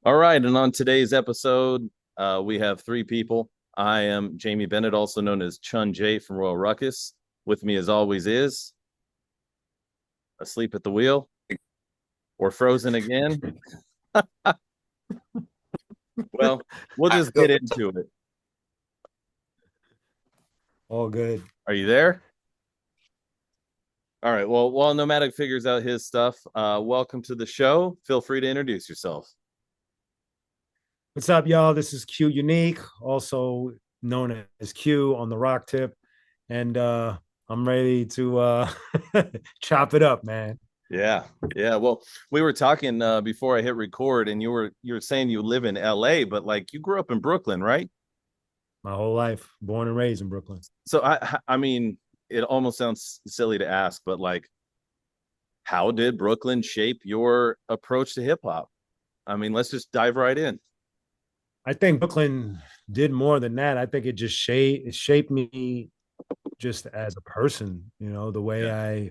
All right, and on today's episode, we have three people. I am Jamie Bennett, also known as Chun J from Royal Ruckus. With me, as always, is asleep at the wheel or frozen again. Well, we'll just get into it. All good. Are you there? All right. Well, while Nomadic figures out his stuff, welcome to the show. Feel free to introduce yourself. What's up, y'all? This is Q Unique, also known as Q on the rock tip. And I'm ready to chop it up, man. Yeah, yeah. Well, we were talking before I hit record, and you were saying you live in L.A., but like you grew up in Brooklyn, right? My whole life, born and raised in Brooklyn. So I mean, it almost sounds silly to ask, but like, how did Brooklyn shape your approach to hip hop? I mean, let's just dive right in. I think Brooklyn did more than that. I think it shaped me just as a person, the way Yeah,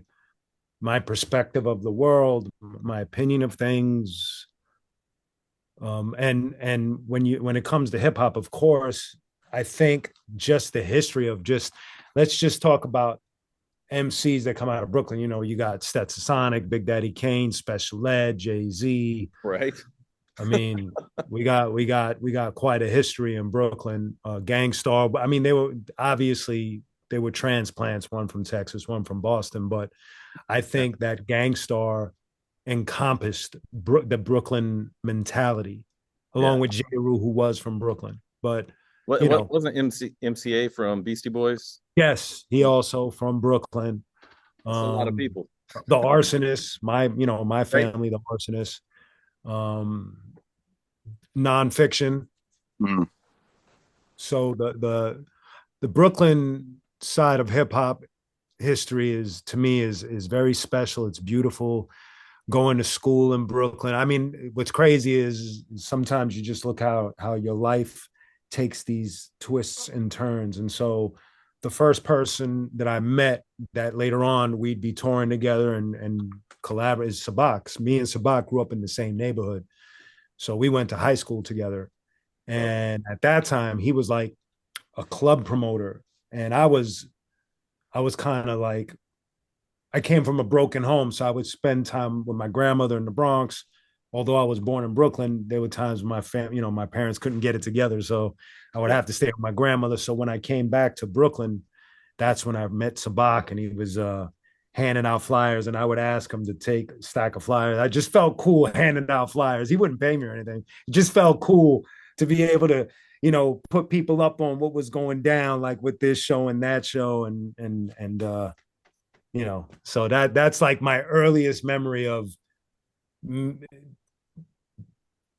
my perspective of the world, my opinion of things. And when it comes to hip hop, of course, I think just the history of just let's just talk about MCs that come out of Brooklyn. You got Stetson Sonic, Big Daddy Kane, Special Ed, Jay-Z. right. I mean, we got quite a history in Brooklyn. Gangstar. I mean, they were transplants, one from Texas, one from Boston. But I Yeah, think that Gangstar encompassed the Brooklyn mentality, yeah. along with J. Rue, who was from Brooklyn. But What you what know, wasn't MCA from Beastie Boys? yes, he also from Brooklyn. That's a lot of Um, people, the Arsonists, my right? family, the Arsonists. Um, Nonfiction. Mm. So the Brooklyn side of hip hop history is to me is very special. It's beautiful. Going to school in Brooklyn. I mean, what's crazy is sometimes you just look how your life takes these twists and turns. And so the first person that I met that later on we'd be touring together and collaborate is Sabak. Me and Sabak grew up in the same neighborhood. So we went to high school together. Oh, And at that time, he was like a club promoter. And I was kind of like, I came from a broken home. So I would spend time with my grandmother in the Bronx. Although I was born in Brooklyn, there were times when my parents couldn't get it together. So I would yeah. have to stay with my grandmother. So when I came back to Brooklyn, that's when I met Sabak and he was handing out flyers and I would ask him to take a stack of flyers. I just felt cool handing out flyers. He wouldn't pay me or anything. It just felt cool to be able to, put people up on what was going down, like with this show and that show. So that's like my earliest memory of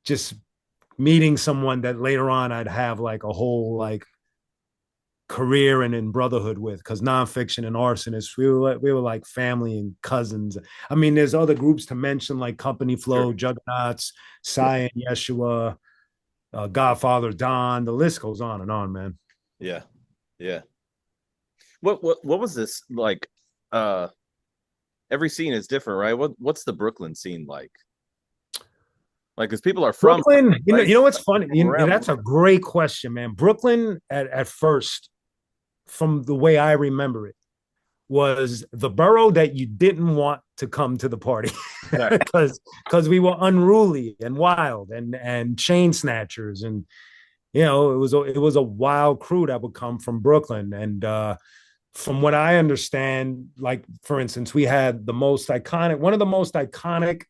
just meeting someone that later on I'd have like a whole like career and in brotherhood with because nonfiction and arsonists we were like family and cousins. I mean, there's other groups to mention like Company Sure. Flow, Juggernauts, Cy and Yeshua, Godfather Don. The list goes on and on, man. Yeah, yeah. What was this like? Uh, every scene is different, right? What's the Brooklyn scene like? Like, because people are from Brooklyn, Brooklyn, you know, right? you know what's Like, funny? from around That's a Brooklyn. great question, man. Brooklyn at first, from the way I remember it, was the borough that you didn't want to come to the party Okay. because we were unruly and wild and chain snatchers and it was a wild crew that would come from Brooklyn and from what I understand, like for instance, we had one of the most iconic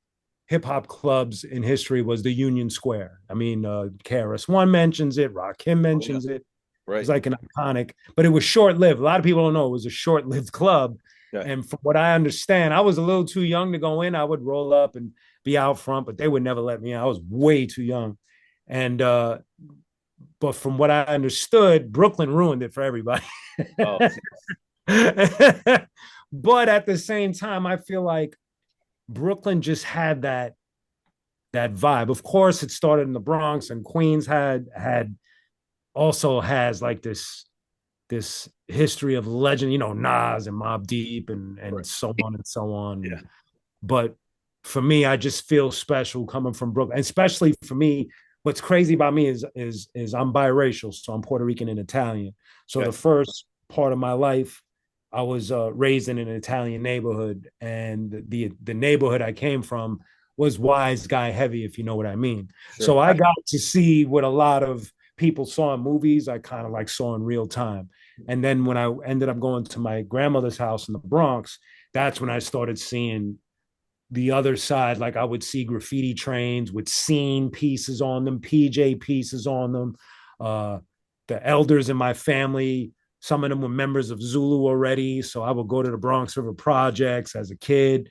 hip hop clubs in history was the Union Square. I mean, KRS One mentions it, Rakim Oh yeah, mentions it. It was right. like an iconic, but it was short lived. A lot of people don't know it was a short lived club. Yeah. And from what I understand, I was a little too young to go in. I would roll up and be out front, but they would never let me in. I was way too young. And but from what I understood, Brooklyn ruined it for everybody. Oh, But at the same time, I feel like Brooklyn just had that vibe. Of course, it started in the Bronx, and Queens had also has like this history of legend, Nas and Mobb Deep and right. so on and so on. Yeah. But for me, I just feel special coming from Brooklyn, especially for me. What's crazy about me is I'm biracial, so I'm Puerto Rican and Italian. So the Okay. first part of my life, I was raised in an Italian neighborhood, and the neighborhood I came from was wise guy heavy, if you know what I mean. Sure. So I got to see what a lot of people saw in movies. I kind of like saw in real time. And then when I ended up going to my grandmother's house in the Bronx, that's when I started seeing the other side. Like I would see graffiti trains with scene pieces on them, PJ pieces on them. Uh, the elders in my family, some of them were members of Zulu already. So I would go to the Bronx River projects as a kid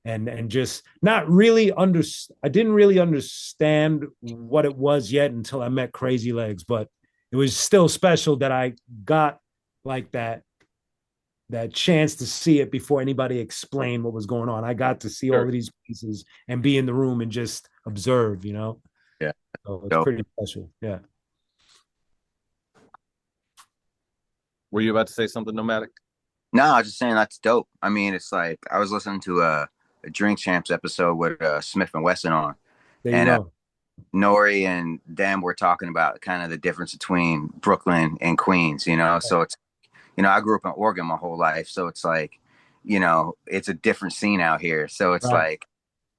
and just not really I didn't really understand what it was yet until I met Crazy Legs, but it was still special that I got like that chance to see it before anybody explained what was going on. I got to see all Sure. of these pieces and be in the room and just observe, Yeah. So it's Dope. pretty special. Yeah. Were you about to say something, Nomadic? No, I was just saying that's dope. I mean, it's like I was listening to a Drink Champs episode with Smith and Wesson on, There you and go. Nori and them were talking about kind of the difference between Brooklyn and Queens, you know? So it's, I grew up in Oregon my whole life. So it's like, it's a different scene out here. So it's Right. like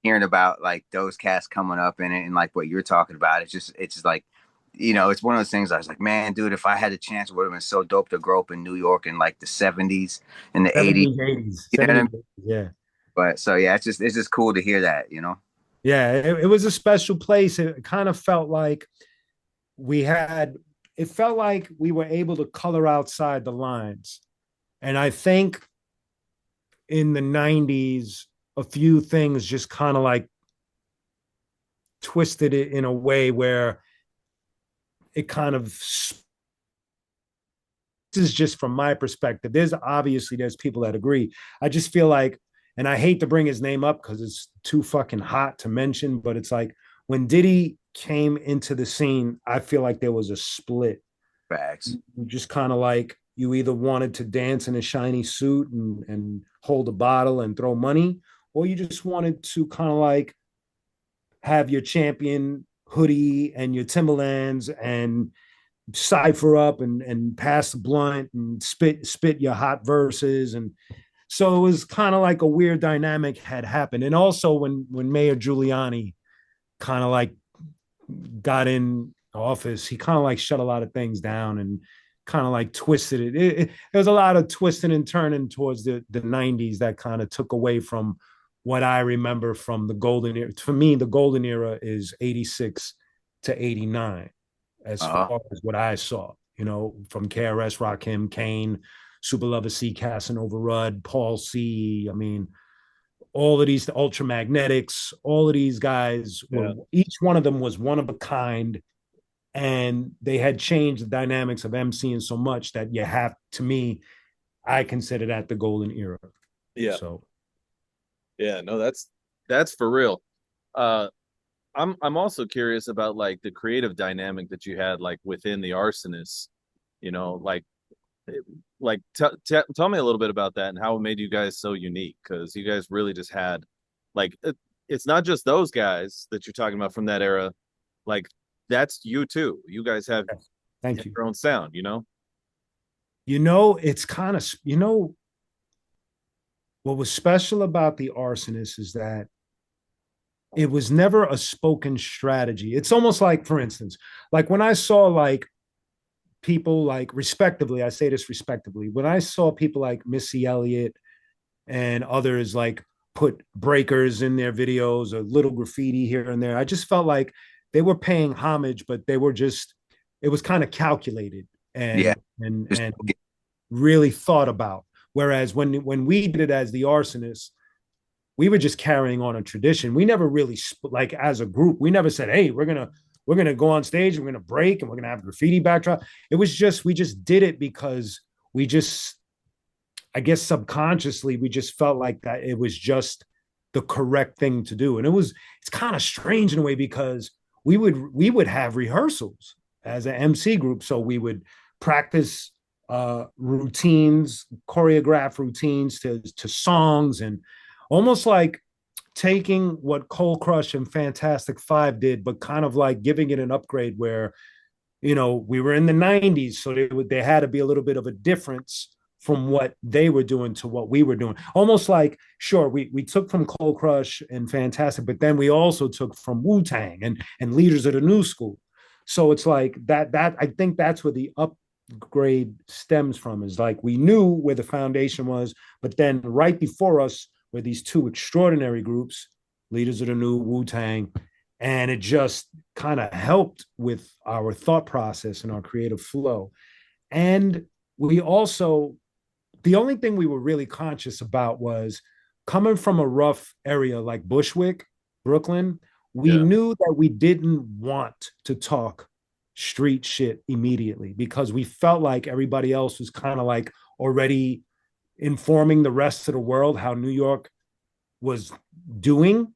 hearing about like those cats coming up in it and like what you're talking about. It's just like, it's one of those things I was like, man, dude, if I had a chance, it would have been so dope to grow up in New York in like the 70s and the 80s. 70s, 80s, You know what I 70s, mean? 80s, yeah. But so, yeah, it's just cool to hear that. Yeah, it was a special place. It kind of felt like we had, it felt like we were able to color outside the lines. And I think in the 90s, a few things just kind of like twisted it in a way where it kind of, this is just from my perspective. There's people that agree. I just feel like, and I hate to bring his name up because it's too fucking hot to mention, but it's like when Diddy came into the scene, I feel like there was a split. Facts. Just kind of like you either wanted to dance in a shiny suit and hold a bottle and throw money, or you just wanted to kind of like have your champion hoodie and your Timberlands and cipher up and pass the blunt and spit your hot verses. And so it was kind of like a weird dynamic had happened. And also when Mayor Giuliani kind of like got in office, he kind of like shut a lot of things down and kind of like twisted it. There was a lot of twisting and turning towards the 90s that kind of took away from what I remember from the golden era. For me, the golden era is 86 to 89 as far as what I saw, from KRS, Rakim, Kane, Super Lover C, Casanova Rudd, Paul C. I mean, all of these Ultramagnetics, all of these guys were, each one of them was one of a kind, and they had changed the dynamics of MCing so much that you have, to me, I consider that the golden era. Yeah. So yeah, no, that's for real. I'm also curious about like the creative dynamic that you had like within the Arsonists, tell me a little bit about that and how it made you guys so unique, because you guys really just had like it's not just those guys that you're talking about from that era, like that's you too. You guys have thank you. your own sound, It's kind of, what was special about the Arsonist is that it was never a spoken strategy. It's almost like, for instance, like when I saw like people like respectively, I say this respectively, when I saw people like Missy Elliott and others like put breakers in their videos or little graffiti here and there, I just felt like they were paying homage, but they were just, it was kind of calculated and really thought about. Whereas when we did it as the Arsonists, we were just carrying on a tradition. We never really, like as a group, we never said, hey, we're gonna go on stage, we're gonna break and we're gonna have graffiti backdrop. It was just, we just did it because we just, I guess subconsciously, we just felt like that it was just the correct thing to do. And it's kind of strange in a way because we would have rehearsals as an MC group. So we would practice routines, choreograph routines to songs, and almost like taking what Cold Crush and Fantastic Five did, but kind of like giving it an upgrade where, we were in the 90s, so they had to be a little bit of a difference from what they were doing to what we were doing. Almost like, sure, we took from Cold Crush and Fantastic, but then we also took from Wu-Tang and leaders of the new school. So it's like that I think that's where the upgrade stems from, is like we knew where the foundation was, but then right before us were these two extraordinary groups, leaders of the new, Wu-Tang, and it just kind of helped with our thought process and our creative flow. And we also, the only thing we were really conscious about was coming from a rough area like Bushwick, Brooklyn. We knew that we didn't want to talk street shit immediately because we felt like everybody else was kind of like already informing the rest of the world how New York was doing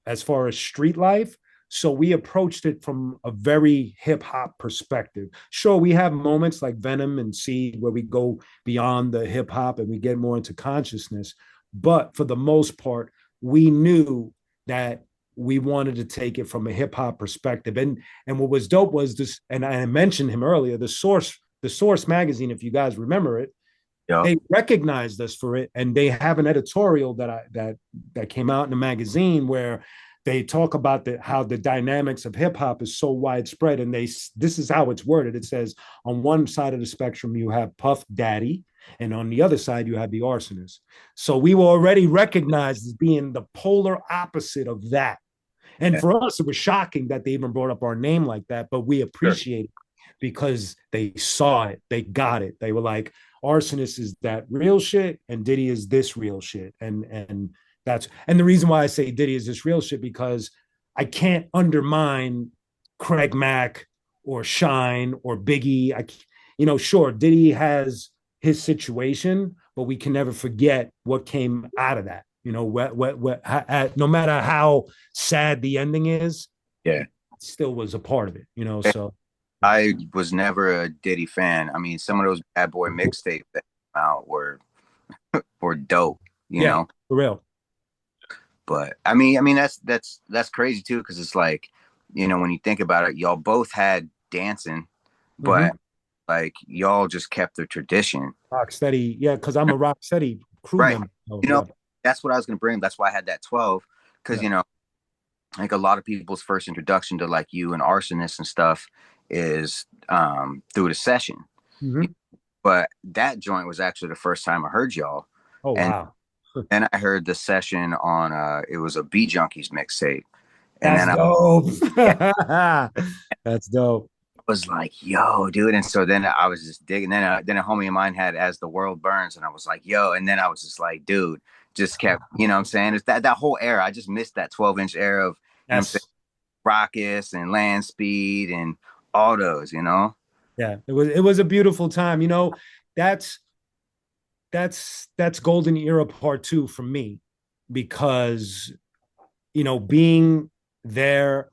as far as street life. So we approached it from a very hip hop perspective. Sure, we have moments like Venom and Seed where we go beyond the hip hop and we get more into consciousness. But for the most part, we knew that we wanted to take it from a hip hop perspective. And what was dope was this, and I mentioned him earlier, the Source magazine, if you guys remember it, they recognized us for it, and they have an editorial that came out in the magazine where they talk about how the dynamics of hip hop is so widespread, and this is how it's worded. It says on one side of the spectrum you have Puff Daddy, and on the other side you have the Arsonists. So we were already recognized as being the polar opposite of that. And for us, it was shocking that they even brought up our name like that, but we appreciate it because they saw it, they got it. They were like, Arsonist is that real shit, and Diddy is this real shit, and the reason why I say Diddy is this real shit because I can't undermine Craig Mack or Shine or Biggie. Sure, Diddy has his situation, but we can never forget what came out of that. No matter how sad the ending is, it still was a part of it. So I was never a Diddy fan. I mean, some of those Bad Boy mixtapes that came out were dope. You know, for real. But I mean that's crazy too, because it's like, when you think about it, y'all both had dancing, but like y'all just kept the tradition. Rocksteady, because I'm a Rocksteady crew member. That's what I was gonna bring. That's why I had that 12, because like a lot of people's first introduction to like you and Arsonist and stuff is through the session. But that joint was actually the first time I heard y'all. Oh, wow. And I heard the session on it was a Beat Junkies mixtape. And that's dope. That's dope. I was like, yo, dude. And so then I was just digging. Then a homie of mine had As the World Burns, and I was like, yo. And then I was just like, dude, just kept, what I'm saying? It's that whole era. I just missed that 12-inch era of Raucous and Land Speed and all those, Yeah, it was a beautiful time. That's golden era part 2 for me, because being there,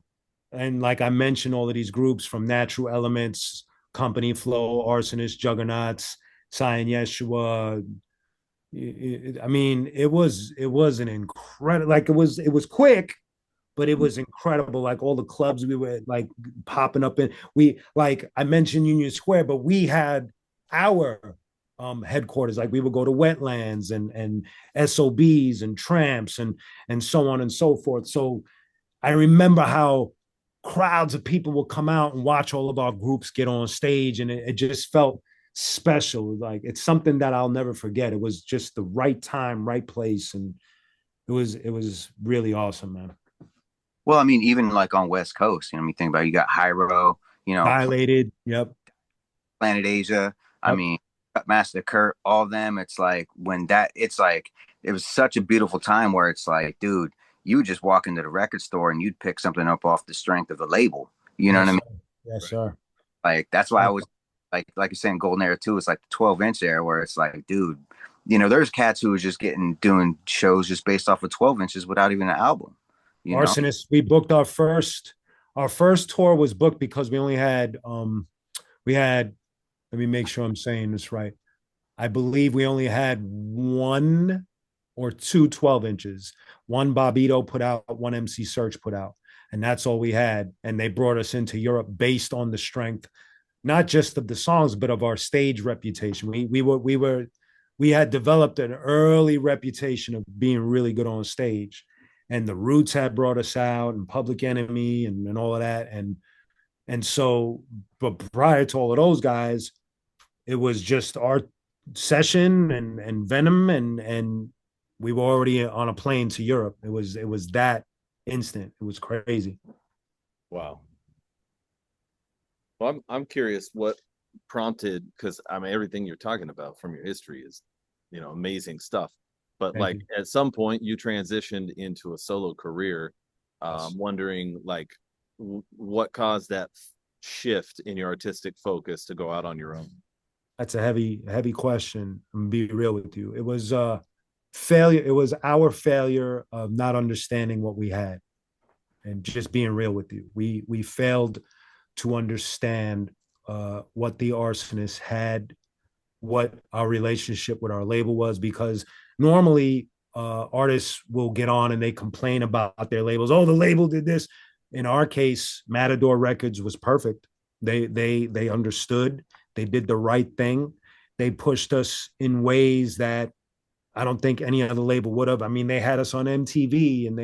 and like I mentioned, all of these groups from Natural Elements, Company Flow, Arsonist, Juggernauts, Cyan Yeshua. I mean, it was an incredible, like it was quick, but it was incredible. Like all the clubs we were like popping up in. Like I mentioned Union Square, but we had our headquarters. Like we would go to Wetlands and SOBs and Tramps and so on and so forth. So I remember how crowds of people would come out and watch all of our groups get on stage, and it just felt special. Like it's something that I'll never forget. It was just the right time, right place, and it was really awesome, man. Well, I mean, even like on West Coast, you think about it, you got Hyro, Dilated, yep, Planet Asia. Yep. I mean, Master Kurt, all of them. It's like it's like it was such a beautiful time where it's like, dude, you would just walk into the record store and you'd pick something up off the strength of the label. You know what I mean? Yes, sir. Like that's why I was like you're saying, golden era too. It's like the 12-inch era where it's like, dude, there's cats who was just doing shows just based off of 12 inches without even an album. Arsonist, we booked our first tour was booked because we only had let me make sure I'm saying this right. I believe we only had one or two 12 inches. One Bobito put out, one MC Search put out. And that's all we had. And they brought us into Europe based on the strength, not just of the songs, but of our stage reputation. We had developed an early reputation of being really good on stage. And the Roots had brought us out, and Public Enemy and all of that. And so, but prior to all of those guys, it was just our session and Venom, and we were already on a plane to Europe. It was that instant. It was crazy. Wow. Well, I'm curious what prompted, because I mean everything you're talking about from your history is, amazing stuff. But Thank like you. at some point you transitioned into a solo career. Yes. Wondering like what caused that shift in your artistic focus to go out on your own? That's a heavy question. I'm gonna be real with you. It was failure. It was our failure of not understanding what we had, and just being real with you. We failed to understand what the Arsonists had, what our relationship with our label was, because normally artists will get on and they complain about their labels. Oh, the label did this. In our case, Matador Records was perfect. They understood. They did the right thing. They pushed us in ways that I don't think any other label would have. I mean, they had us on MTV, and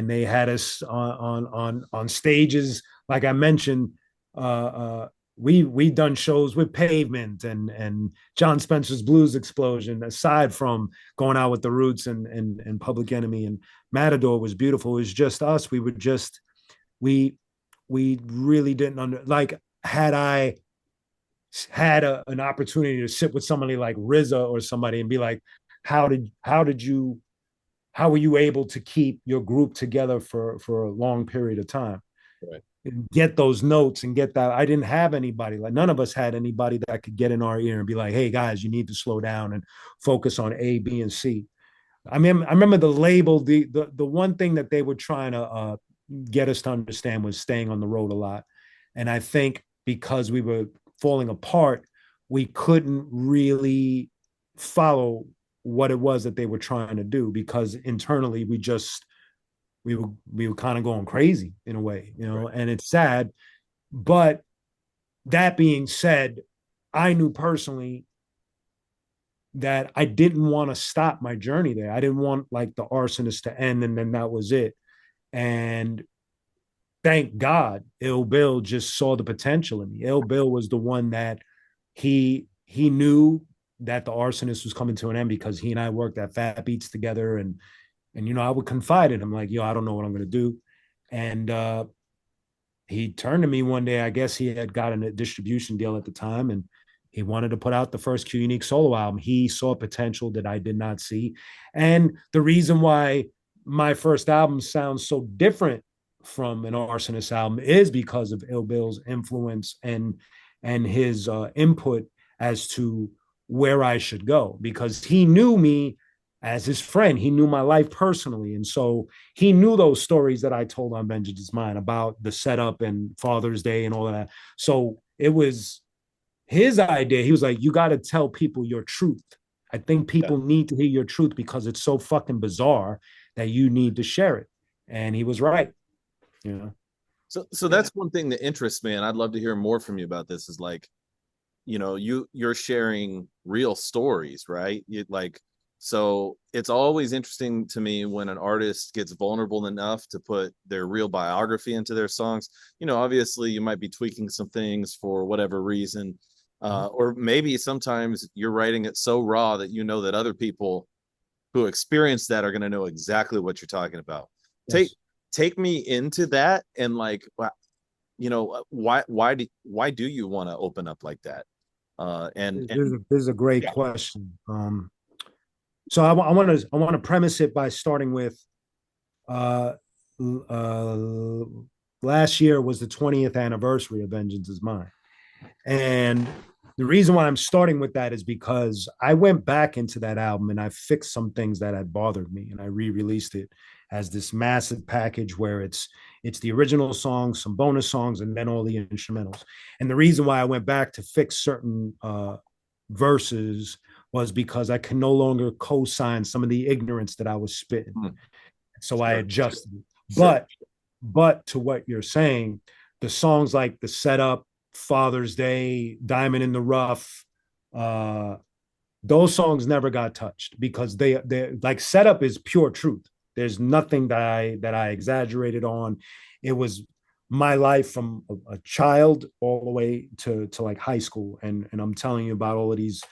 they had us on stages. Like I mentioned, we done shows with Pavement and John Spencer's Blues Explosion. Aside from going out with the Roots and Public Enemy, and Matador was beautiful. It was just us. We really didn't like. Had I had an opportunity to sit with somebody like RZA or somebody and be like, how were you able to keep your group together for a long period of time? Right. And get those notes and get that. I didn't have anybody, like none of us had anybody that could get in our ear and be like, hey guys, you need to slow down and focus on A, B, and C. I remember the label, the one thing that they were trying to get us to understand was staying on the road a lot. And I think because we were falling apart, we couldn't really follow what it was that they were trying to do, because internally we were kind of going crazy in a way, Right. and it's sad. But that being said, I knew personally that I didn't want to stop my journey there. I didn't want like the Arsonist to end and then that was it. And thank God, Ill Bill just saw the potential in me. Ill Bill was the one that he knew that the Arsonist was coming to an end, because he and I worked at Fat Beats together, and I would confide in him like, I don't know what I'm going to do. And he turned to me one day. I guess he had gotten a distribution deal at the time, and he wanted to put out the first Q Unique solo album. He saw potential that I did not see. And the reason why my first album sounds so different from an Arsonist album is because of Ill Bill's influence and his input as to where I should go, because he knew me as his friend. He knew my life personally. And so he knew those stories that I told on Vengeance Is Mine about the setup and Father's Day and all of that. So it was his idea. He was like, you got to tell people your truth. I think people need to hear your truth because it's so fucking bizarre that you need to share it. And he was right. So that's one thing that interests me, and I'd love to hear more from you about this, is like, you're sharing real stories, right? So it's always interesting to me when an artist gets vulnerable enough to put their real biography into their songs. Obviously you might be tweaking some things for whatever reason, or maybe sometimes you're writing it so raw that that other people who experience that are going to know exactly what you're talking about. Yes. Take me into that, and like, why do you want to open up like that? This is a great question. So I want to premise it by starting with last year was the 20th anniversary of Vengeance Is Mine. And the reason why I'm starting with that is because I went back into that album and I fixed some things that had bothered me, and I re-released it as this massive package where it's the original songs, some bonus songs, and then all the instrumentals. And the reason why I went back to fix certain verses was because I can no longer co-sign some of the ignorance that I was spitting. So I adjusted it. But to what you're saying, the songs like The Setup, Father's Day, Diamond in the Rough, those songs never got touched because they like Setup is pure truth. There's nothing that I exaggerated on. It was my life from a child all the way to like high school. And I'm telling you about all of these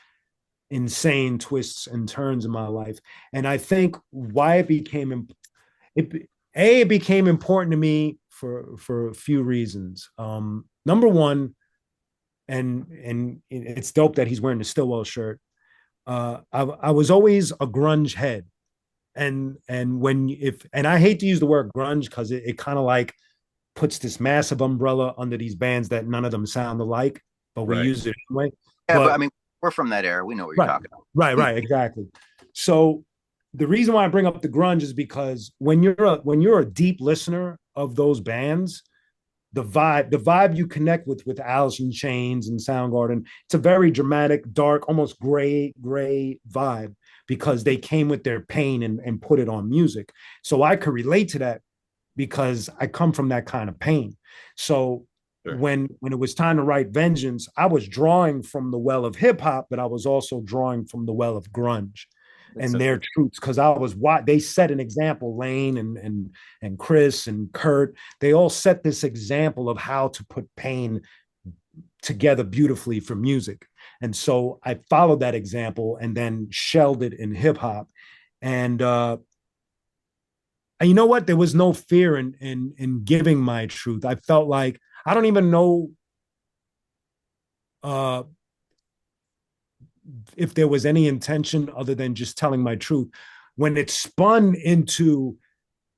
insane twists and turns in my life. And I think why it became important to me for a few reasons. Number one, and it's dope that he's wearing the Stillwell shirt. I was always a grunge head. And I hate to use the word grunge because it kind of like puts this massive umbrella under these bands that none of them sound alike, but we use it anyway. Yeah, but I mean, we're from that era. We know what you're talking about. Right, exactly. So the reason why I bring up the grunge is because when you're a deep listener of those bands, the vibe you connect with Alice in Chains and Soundgarden, it's a very dramatic, dark, almost gray vibe because they came with their pain and put it on music. So I could relate to that because I come from that kind of pain. So when it was time to write Vengeance, I was drawing from the well of hip hop, but I was also drawing from the well of grunge and their truths, because they set an example. Lane and Chris and Kurt, they all set this example of how to put pain together beautifully for music. And so I followed that example and then shelled it in hip hop. And you know what? There was no fear in giving my truth. I felt like I don't even know if there was any intention other than just telling my truth. When it spun into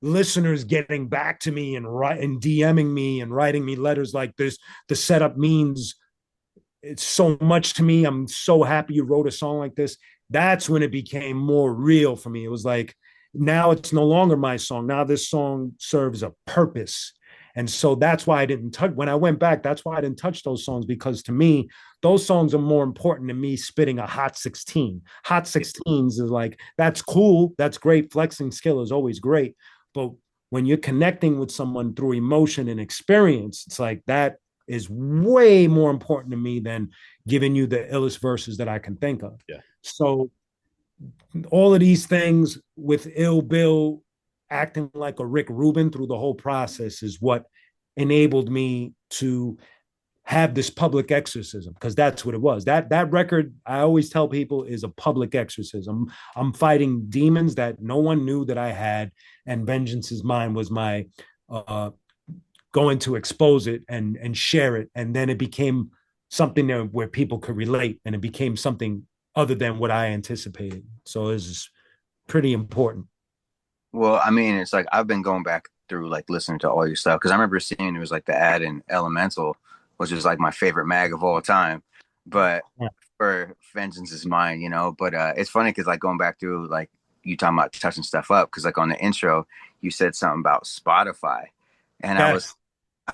listeners getting back to me and DMing me and writing me letters like this, The Setup means it's so much to me. I'm so happy you wrote a song like this. That's when it became more real for me. It was like, now it's no longer my song. Now this song serves a purpose. And so that's why I didn't touch, when I went back, that's why I didn't touch those songs, because to me, those songs are more important than me spitting a hot 16. Hot 16s is like, that's cool. That's great. Flexing skill is always great. But when you're connecting with someone through emotion and experience, it's like that is way more important to me than giving you the illest verses that I can think of. Yeah. So all of these things with Ill Bill acting like a Rick Rubin through the whole process is what enabled me to have this public exorcism, because that's what it was. That record, I always tell people, is a public exorcism. I'm fighting demons that no one knew that I had, and Vengeance is Mine was my going to expose it and share it. And then it became something where people could relate, and it became something other than what I anticipated. So it's pretty important. Well, I mean, it's like I've been going back through like listening to all your stuff, because I remember seeing it was like the ad in Elemental, which is like my favorite mag of all time. But for Vengeance is Mine, you know. But it's funny because like going back through, like you talking about touching stuff up, because like on the intro you said something about Spotify, and yes.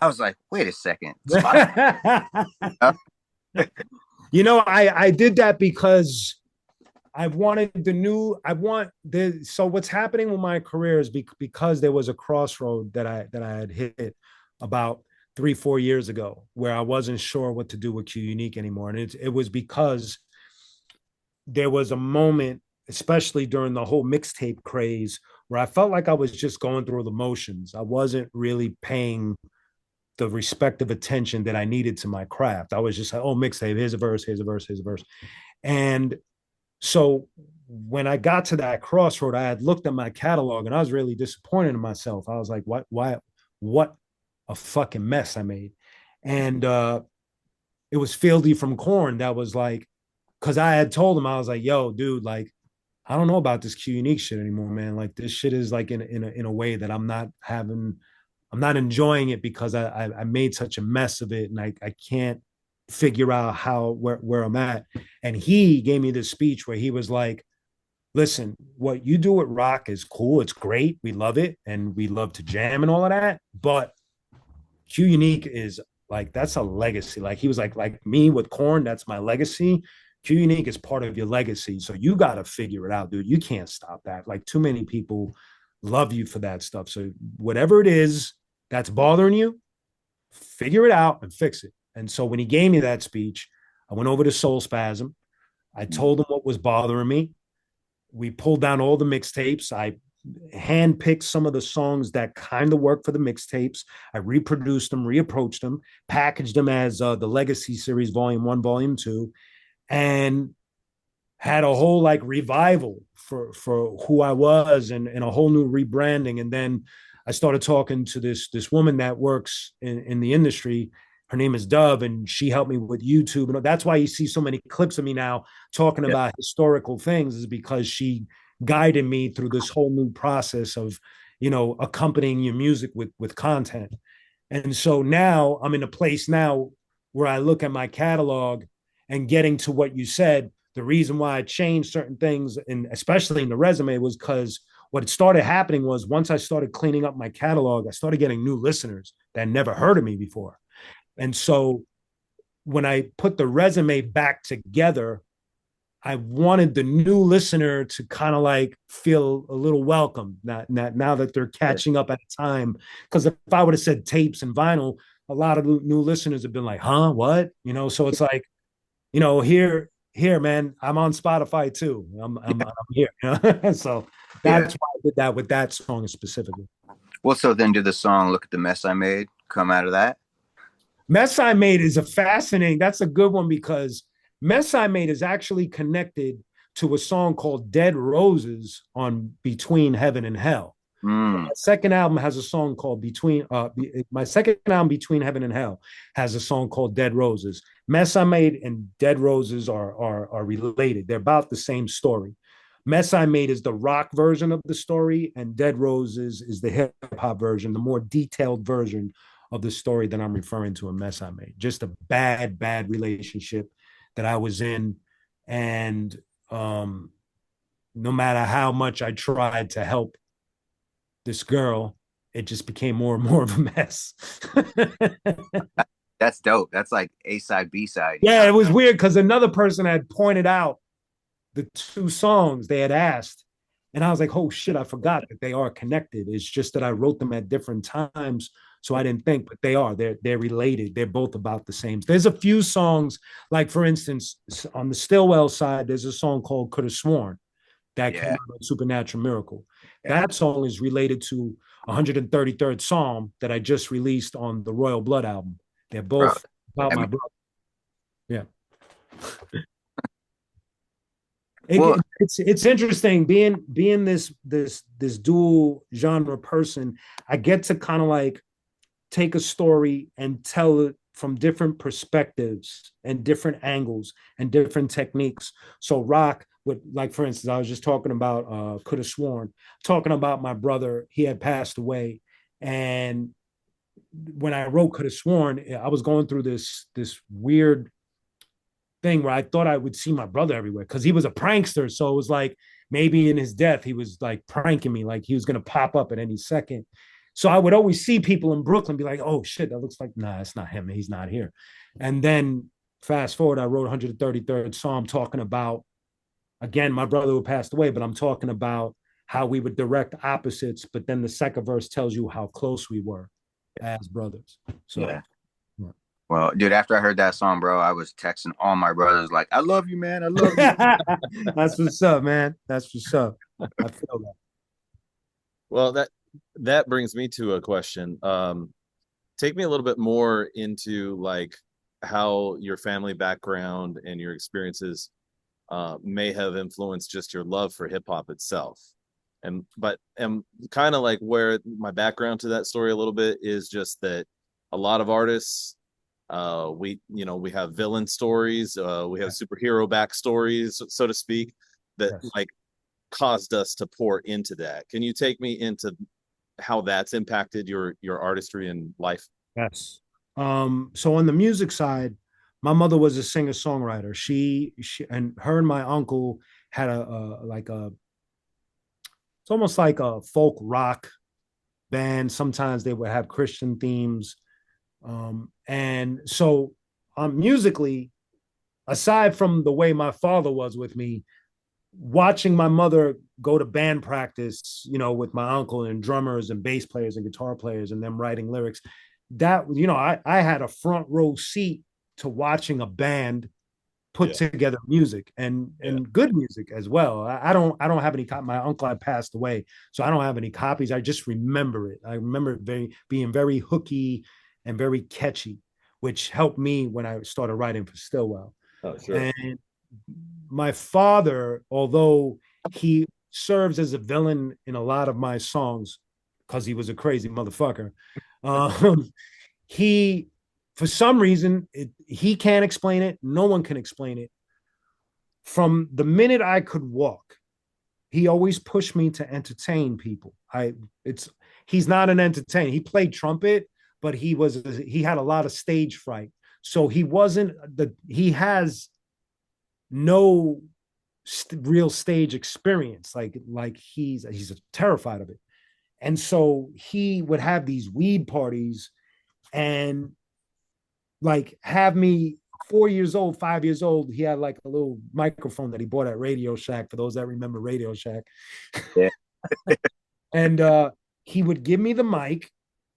I was like, wait a second, Spotify. You know, I did that because I wanted so what's happening with my career is because there was a crossroad that I had hit about 3-4 years ago where I wasn't sure what to do with Q Unique anymore. And it was because there was a moment, especially during the whole mixtape craze, where I felt like I was just going through the motions. I wasn't really paying the respective attention that I needed to my craft. I was just like, oh, mixtape, here's a verse, here's a verse, here's a verse. And so when I got to that crossroad, I had looked at my catalog and I was really disappointed in myself. I was like, what a fucking mess I made. And it was Fieldy from Korn that was like, because I had told him, I was like, yo, dude, like, I don't know about this Q Unique shit anymore, man. Like, this shit is like in a way that I'm not enjoying it, because I made such a mess of it, and I can't figure out where I'm at. And he gave me this speech where he was like, listen, what you do at rock is cool. It's great. We love it. And we love to jam and all of that. But Q Unique is like, that's a legacy. Like he was like me with Korn, that's my legacy. Q Unique is part of your legacy. So you got to figure it out, dude. You can't stop that. Like, too many people love you for that stuff. So whatever it is that's bothering you, figure it out and fix it. And so when he gave me that speech, I went over to Soul Spasm. I told him what was bothering me. We pulled down all the mixtapes. I handpicked some of the songs that kind of work for the mixtapes. I reproduced them, reapproached them, packaged them as the Legacy Series Volume 1, Volume 2, and had a whole like revival for who I was, and a whole new rebranding. And then I started talking to this woman that works in the industry. Her name is Dove, and she helped me with YouTube. And that's why you see so many clips of me now talking about historical things, is because she guided me through this whole new process of, accompanying your music with content. And so now I'm in a place now where I look at my catalog, and getting to what you said, the reason why I changed certain things, and especially in the resume, was because what started happening was, once I started cleaning up my catalog, I started getting new listeners that never heard of me before. And so when I put the resume back together, I wanted the new listener to kind of like feel a little welcome, now that they're catching up at a time. Because if I would have said tapes and vinyl, a lot of new listeners have been like, huh, what? So it's like, here, man, I'm on Spotify too. I'm here. So that's why I did that with that song specifically. Well, so then did the song "Look at the Mess I Made" come out of that? Mess I Made is that's a good one, because Mess I Made is actually connected to a song called Dead Roses on Between Heaven and Hell. My second album has a song called Between Heaven and Hell has a song called Dead Roses. Mess I Made and Dead Roses are related. They're about the same story. Mess I Made is the rock version of the story, and Dead Roses is the hip hop version, the more detailed version of the story that I'm referring to in Mess I Made. Just a bad relationship that I was in. And no matter how much I tried to help this girl, it just became more and more of a mess. That's dope. That's like A side, B side. Yeah, it was weird because another person had pointed out the two songs they had asked. And I was like, oh shit, I forgot that they are connected. It's just that I wrote them at different times, so I didn't think, but they are. They're related. They're both about the same. There's a few songs, like for instance, on the Stillwell side, there's a song called Could Have Sworn that came out on Supernatural Miracle. That song is related to 133rd Psalm that I just released on the Royal Blood album. They're both about my brother. Yeah. It's interesting being this dual genre person. I get to kind of like take a story and tell it from different perspectives and different angles and different techniques. So rock, with, like for instance, I was just talking about Could Have Sworn, talking about my brother. He had passed away, and when I wrote Could Have Sworn, I was going through this weird thing where I thought I would see my brother everywhere, because he was a prankster. So it was like, maybe in his death, he was like pranking me, like he was going to pop up at any second. So I would always see people in Brooklyn be like, oh shit, that looks like, nah, it's not him. He's not here. And then fast forward, I wrote 133rd Psalm talking about, again, my brother who passed away, but I'm talking about how we would direct opposites. But then the second verse tells you how close we were as brothers. So yeah. Well, dude, after I heard that song, bro, I was texting all my brothers like, I love you, man. I love you. That's what's up, man. That's what's up. I feel that. Well, that brings me to a question. Take me a little bit more into like how your family background and your experiences may have influenced just your love for hip hop itself. And kind of like where my background to that story a little bit is just that a lot of artists, we have villain stories, we have superhero backstories, so to speak, that like caused us to pour into that. Can you take me into how that's impacted your artistry and life? Yes. So on the music side, my mother was a singer-songwriter. She and her and my uncle had it's almost like a folk rock band. Sometimes they would have Christian themes. And so musically, aside from the way my father was with me, watching my mother go to band practice, with my uncle and drummers and bass players and guitar players and them writing lyrics, that, I had a front row seat to watching a band put together music and good music as well. I don't have any my uncle had passed away, so I don't have any copies. I just remember it. I remember it being very hooky and very catchy, which helped me when I started writing for Stillwell. Oh, sure. And my father, although he serves as a villain in a lot of my songs because he was a crazy motherfucker, he, for some reason, he can't explain it. No one can explain it. From the minute I could walk, he always pushed me to entertain people. He's not an entertainer. He played trumpet, but he had a lot of stage fright. So he has no real stage experience. Like he's terrified of it. And so he would have these weed parties and like have me 4 years old, 5 years old. He had like a little microphone that he bought at Radio Shack, for those that remember Radio Shack. Yeah. And he would give me the mic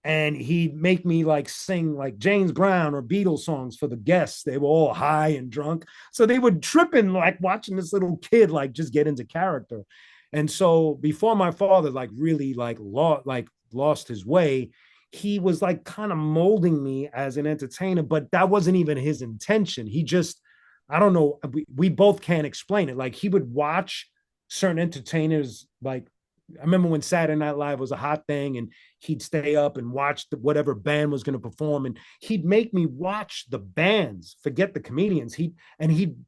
and he'd make me like sing like James Brown or Beatles songs for the guests. They were all high and drunk. So they would tripping like watching this little kid like just get into character. And so before my father like really like lost his way, he was like kind of molding me as an entertainer, but that wasn't even his intention. He just, I don't know, we both can't explain it. Like he would watch certain entertainers, like I remember when Saturday Night Live was a hot thing and he'd stay up and watch whatever band was going to perform. And he'd make me watch the bands, forget the comedians. He'd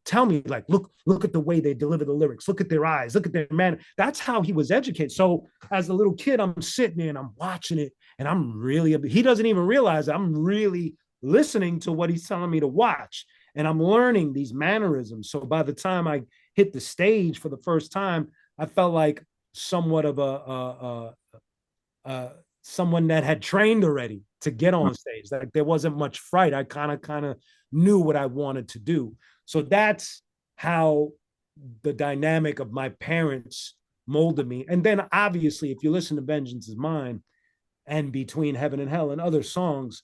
tell me like, look at the way they deliver the lyrics. Look at their eyes, look at their man. That's how he was educated. So as a little kid, I'm sitting there and I'm watching it and he doesn't even realize I'm really listening to what he's telling me to watch. And I'm learning these mannerisms. So by the time I hit the stage for the first time, I felt like somewhat of someone that had trained already to get on stage. Like there wasn't much fright. I kind of knew what I wanted to do. So that's how the dynamic of my parents molded me. And then obviously, if you listen to Vengeance Is Mine and Between Heaven and Hell and other songs,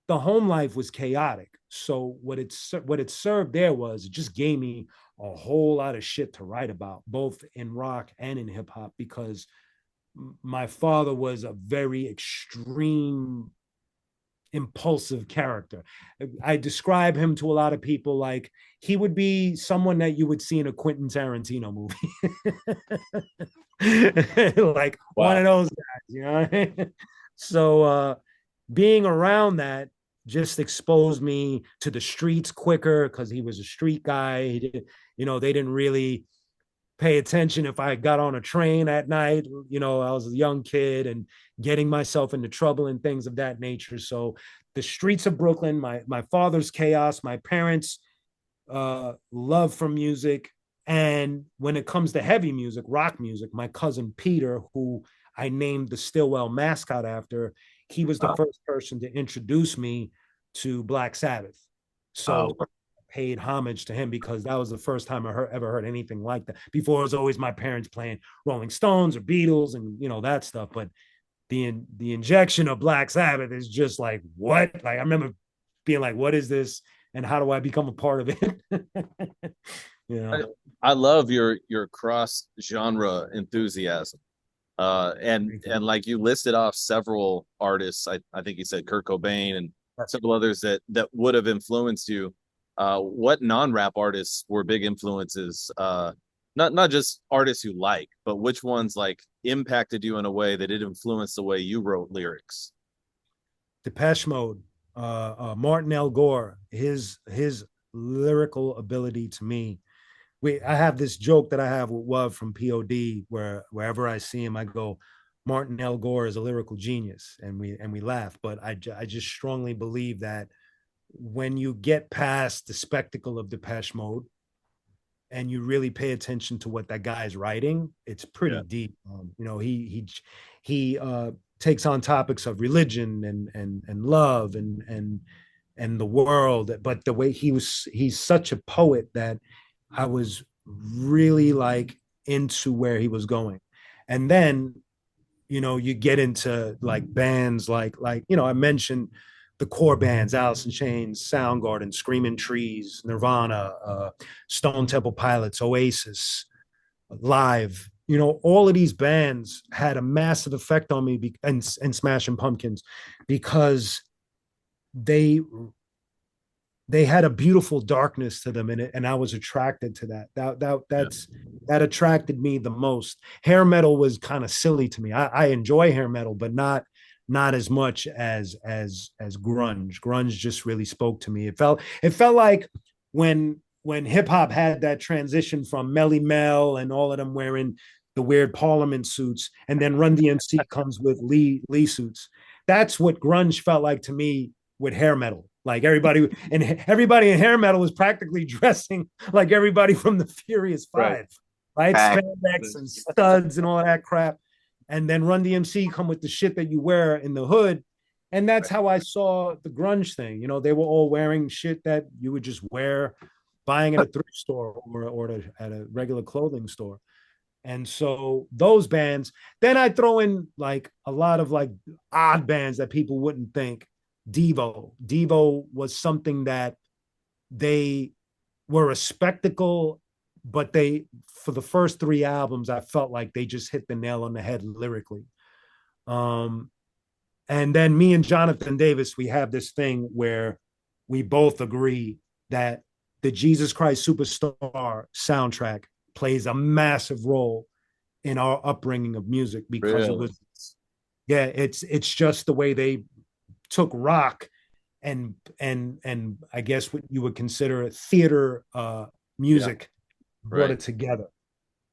the home life was chaotic. So what it served there was it just gave me a whole lot of shit to write about, both in rock and in hip hop, because my father was a very extreme, impulsive character. I describe him to a lot of people like he would be someone that you would see in a Quentin Tarantino movie. Like one of those guys, you know? So being around that just exposed me to the streets quicker because he was a street guy. They didn't really pay attention if I got on a train at night. I was a young kid and getting myself into trouble and things of that nature. So the streets of Brooklyn, my father's chaos, my parents' love for music. And when it comes to heavy music, rock music, my cousin Peter, who I named the Stillwell mascot after, he was the first person to introduce me to Black Sabbath. So I paid homage to him because that was the first time I ever heard anything like that. Before it was always my parents playing Rolling Stones or Beatles and that stuff. But the injection of Black Sabbath is just like, what? Like I remember being like, what is this? And how do I become a part of it? I love your cross genre enthusiasm. And like you listed off several artists. I think you said Kurt Cobain and several others that would have influenced you. What non-rap artists were big influences? Not just artists you like, but which ones like impacted you in a way that it influenced the way you wrote lyrics? Depeche Mode, Martin L. Gore, his lyrical ability to me. I have this joke that I have with Wav from POD, where wherever I see him, I go, Martin L. Gore is a lyrical genius, and we laugh. But I just strongly believe that when you get past the spectacle of Depeche Mode and you really pay attention to what that guy is writing, it's pretty deep. He takes on topics of religion and love and the world. But the way he's such a poet that I was really like into where he was going. And then, you get into like bands like, I mentioned the core bands, Alice in Chains, Soundgarden, Screaming Trees, Nirvana, Stone Temple Pilots, Oasis, Live. All of these bands had a massive effect on me, and Smashing Pumpkins, because they had a beautiful darkness to them in it, and I was attracted to that. That attracted me the most. Hair metal was kind of silly to me. I enjoy hair metal, but not as much as grunge. Grunge just really spoke to me. It felt like when hip hop had that transition from Melly Mel and all of them wearing the weird Parliament suits, and then Run DMC comes with Lee suits. That's what grunge felt like to me with hair metal. Like everybody in hair metal was practically dressing like everybody from the Furious Five, right? Spandex and studs and all of that crap. And then Run DMC come with the shit that you wear in the hood. And that's how I saw the grunge thing. They were all wearing shit that you would just wear buying at a thrift store or at a regular clothing store. And so those bands, then I throw in like a lot of like odd bands that people wouldn't think. Devo was something that they were a spectacle, but for the first 3 albums, I felt like they just hit the nail on the head lyrically. And then me and Jonathan Davis, we have this thing where we both agree that the Jesus Christ Superstar soundtrack plays a massive role in our upbringing of music, because it was, it's just the way they took rock and I guess what you would consider theater music, brought it together.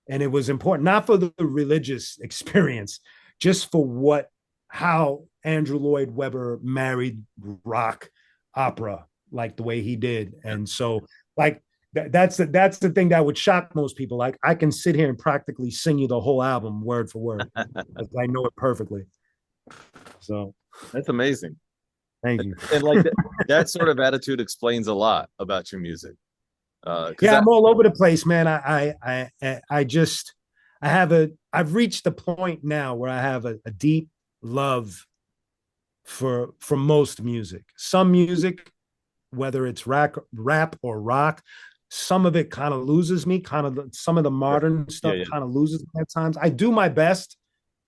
And it was important, not for the religious experience, just for how Andrew Lloyd Webber married rock opera, like the way he did. And so like that's the thing that would shock most people. Like I can sit here and practically sing you the whole album word for word. I know it perfectly. So that's amazing. Thank you. And like that sort of attitude explains a lot about your music. I'm all over the place, man. I've reached the point now where I have a deep love for most music. Some music, whether it's rap or rock, some of it kind of loses me. Some of the modern stuff kind of loses me at times. I do my best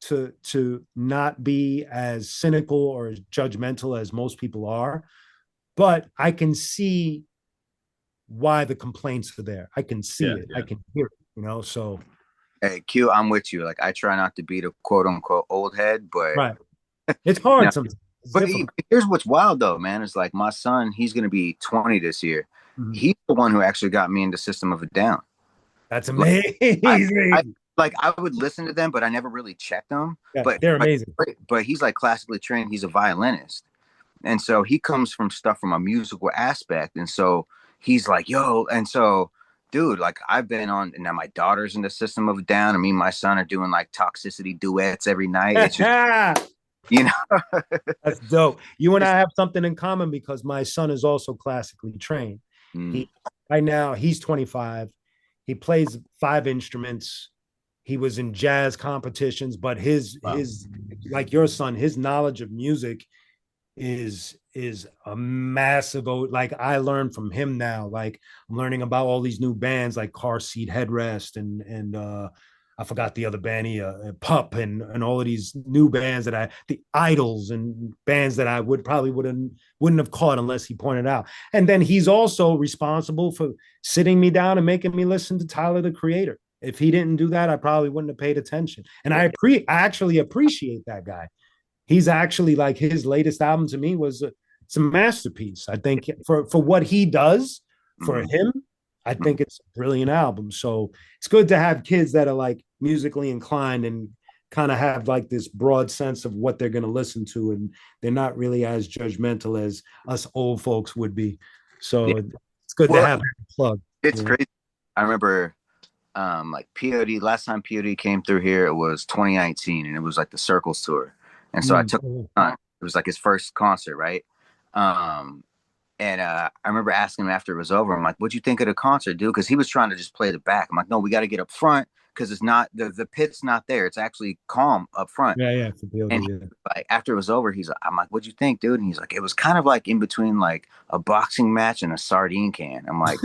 to not be as cynical or as judgmental as most people are, but I can see why the complaints are there. I can see it. I can hear it, so. Hey, Q, I'm with you. Like, I try not to be the quote unquote old head, but it's hard sometimes. But here's what's wild though, man. It's like my son, he's going to be 20 this year. Mm-hmm. He's the one who actually got me into System of a Down. That's amazing. I would listen to them, but I never really checked them. Yeah, but they're amazing. But he's like classically trained. He's a violinist. And so he comes from stuff from a musical aspect. And so he's like, yo. And so, dude, like I've been on, and now my daughter's in the System of a Down. And me and my son are doing like Toxicity duets every night. It's just, That's dope. You and I have something in common because my son is also classically trained. Right now, he's 25. He plays 5 instruments. He was in jazz competitions, but his like your son, his knowledge of music is a massive. Like I learned from him now. Like I'm learning about all these new bands like Car Seat Headrest and I forgot the other band, Pup and all of these new bands the Idols and bands that I wouldn't have caught unless he pointed out. And then he's also responsible for sitting me down and making me listen to Tyler, the Creator. If he didn't do that, I probably wouldn't have paid attention. And I actually appreciate that guy. He's actually like his latest album to me was it's a masterpiece. I think for what he does for him, I think it's a brilliant album. So it's good to have kids that are like musically inclined and kind of have like this broad sense of what they're going to listen to. And they're not really as judgmental as us old folks would be. So it's good to have that plug. It's crazy. I remember like POD, last time POD came through here, it was 2019 and it was like the Circles tour. And so I took it was like his first concert, right? And I remember asking him after it was over, I'm like, what'd you think of the concert, dude? Because he was trying to just play the back. I'm like, no, we got to get up front because it's not the pit's not there. It's actually calm up front. Yeah, for And POD, yeah. like after it was over, I'm like, what'd you think, dude? And he's like, it was kind of like in between like a boxing match and a sardine can. I'm like,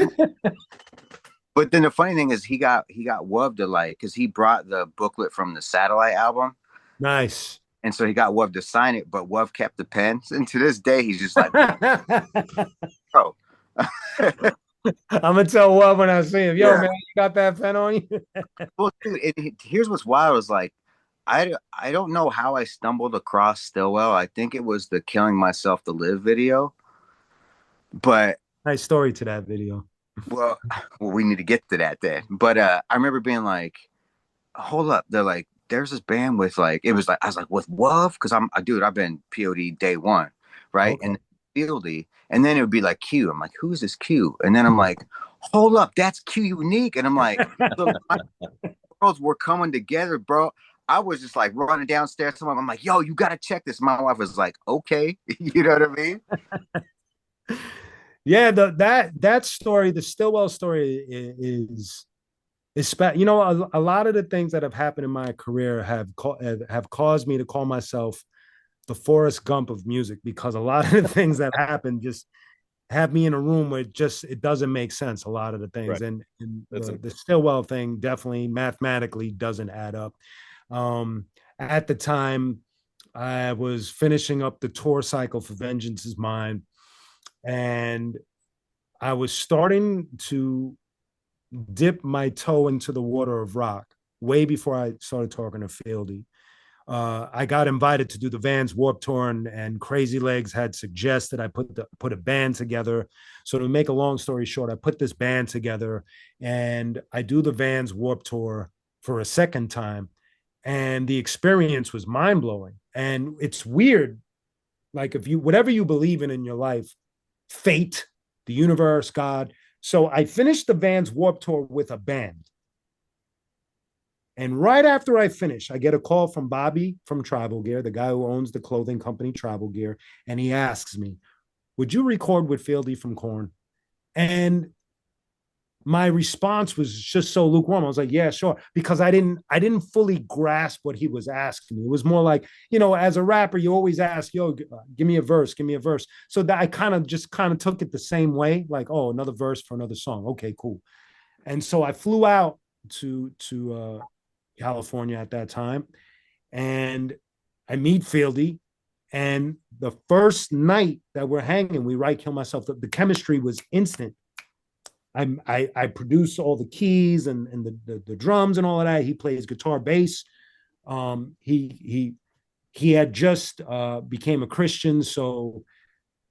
but then the funny thing is he got wubbed to like, because he brought the booklet from the Satellite album. Nice. And so he got Wuv to sign it, but Wuv kept the pen. And to this day, he's just like, bro. I'm gonna tell Wuv when I see him, yo, man, you got that pen on you? Well, dude, here's what's wild is like, I don't know how I stumbled across Stillwell. I think it was the Killing Myself to Live video. But nice story to that video. Well, we need to get to that then. But I remember being like, hold up. They're like, there's this band with like, it was like, I was like, with Wuv? Because I've been POD day one, right? Okay. And Fieldy, and then it would be like Q. I'm like, who's this Q? And then I'm like, hold up, that's Q Unique. And I'm like, the worlds were coming together, bro. I was just like running downstairs. I'm like, yo, you gotta check this. My wife was like, okay, you know what I mean? Yeah, that story, the Stillwell story is you know, a lot of the things that have happened in my career have caused me to call myself the Forrest Gump of music, because a lot of the things that happen just have me in a room where it doesn't make sense, a lot of the things. Right. And the Stillwell thing definitely mathematically doesn't add up. At the time, I was finishing up the tour cycle for Vengeance Is Mine, and I was starting to dip my toe into the water of rock way before I started talking to Fieldy. I got invited to do the Vans Warped Tour, and Crazy Legs had suggested I put a band together. So to make a long story short, I put this band together and I do the Vans Warped Tour for a second time. And the experience was mind blowing. And it's weird. Like whatever you believe in your life, fate, the universe, God. So I finished the Vans Warped Tour with a band. And right after I finish, I get a call from Bobby from Tribal Gear, the guy who owns the clothing company Tribal Gear. And he asks me, would you record with Fieldy from Korn? And my response was just so lukewarm. I was like, yeah, sure. Because I didn't fully grasp what he was asking me. It was more like, you know, as a rapper, you always ask, yo, give me a verse. So that I kind of took it the same way. Like, oh, another verse for another song. Okay, cool. And so I flew out to California at that time, and I meet Fieldy. And the first night that we're hanging, we write Kill Myself. The chemistry was instant. I produce all the keys and the drums and all of that. He plays guitar, bass. He had just became a Christian, so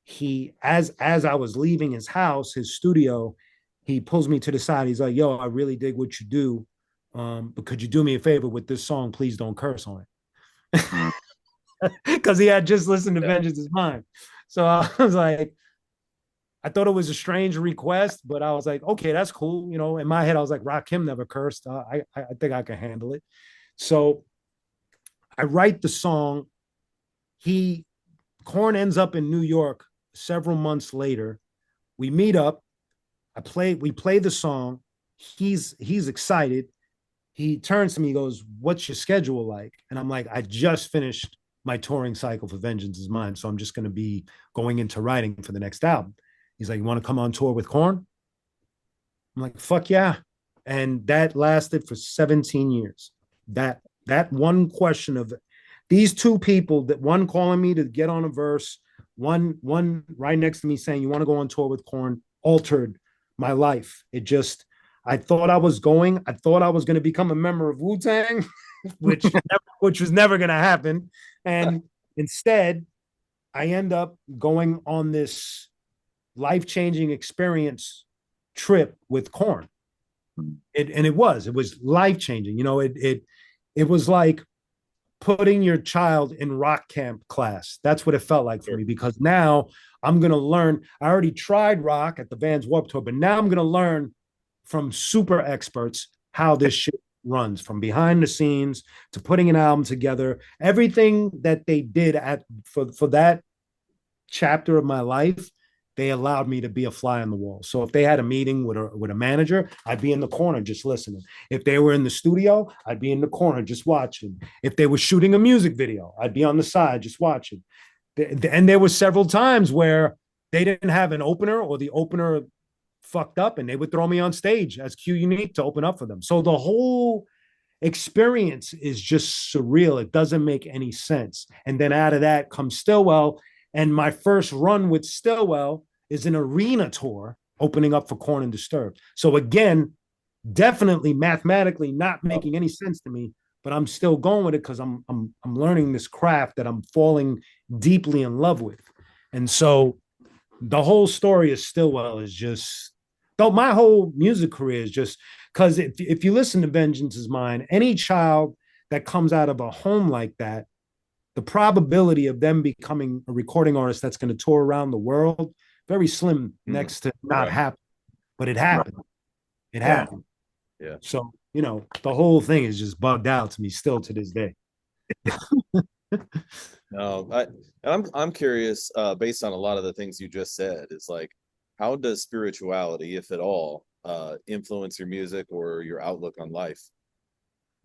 he as I was leaving his house, his studio, he pulls me to the side. He's like, "Yo, I really dig what you do, but could you do me a favor with this song? Please don't curse on it." Because he had just listened to Vengeance Is Mine. So I was like, I thought it was a strange request, but I was like, okay, that's cool. You know, in my head, I was like, Rakim never cursed. I think I can handle it. So I write the song. Korn ends up in New York several months later. We meet up. We play the song. He's excited. He turns to me, he goes, what's your schedule like? And I'm like, I just finished my touring cycle for Vengeance Is Mine. So I'm just going to be going into writing for the next album. He's like, you want to come on tour with Korn? I'm like, fuck yeah. And that lasted for 17 years. That one question of these two people, that one calling me to get on a verse, one right next to me saying, you want to go on tour with Korn, altered my life. I thought I was going to become a member of Wu-Tang, which was never going to happen. And instead, I end up going on this life-changing experience trip with Korn. It was life-changing. You know, it was like putting your child in rock camp class. That's what it felt like for me, because now I'm going to learn. I already tried rock at the Vans Warped Tour, but now I'm going to learn from super experts how this shit runs, from behind the scenes to putting an album together. Everything that they did for that chapter of my life they allowed me to be a fly on the wall. So if they had a meeting with a manager, I'd be in the corner just listening. If they were in the studio, I'd be in the corner just watching. If they were shooting a music video, I'd be on the side just watching. And there were several times where they didn't have an opener, or the opener fucked up, and they would throw me on stage as Q Unique to open up for them. So the whole experience is just surreal. It doesn't make any sense. And then out of that comes Stillwell. And my first run with Stillwell is an arena tour opening up for Korn and Disturbed. So again, definitely mathematically not making any sense to me, but I'm still going with it because I'm learning this craft that I'm falling deeply in love with. And so the whole story of Stillwell is just, though my whole music career is just, because if you listen to Vengeance Is Mine, any child that comes out of a home like that, the probability of them becoming a recording artist that's going to tour around the world, very slim next to not happen. But it happened. It happened. Yeah. So, you know, the whole thing is just bugged out to me still to this day. No, I'm curious, based on a lot of the things you just said, is like, how does spirituality, if at all, influence your music or your outlook on life?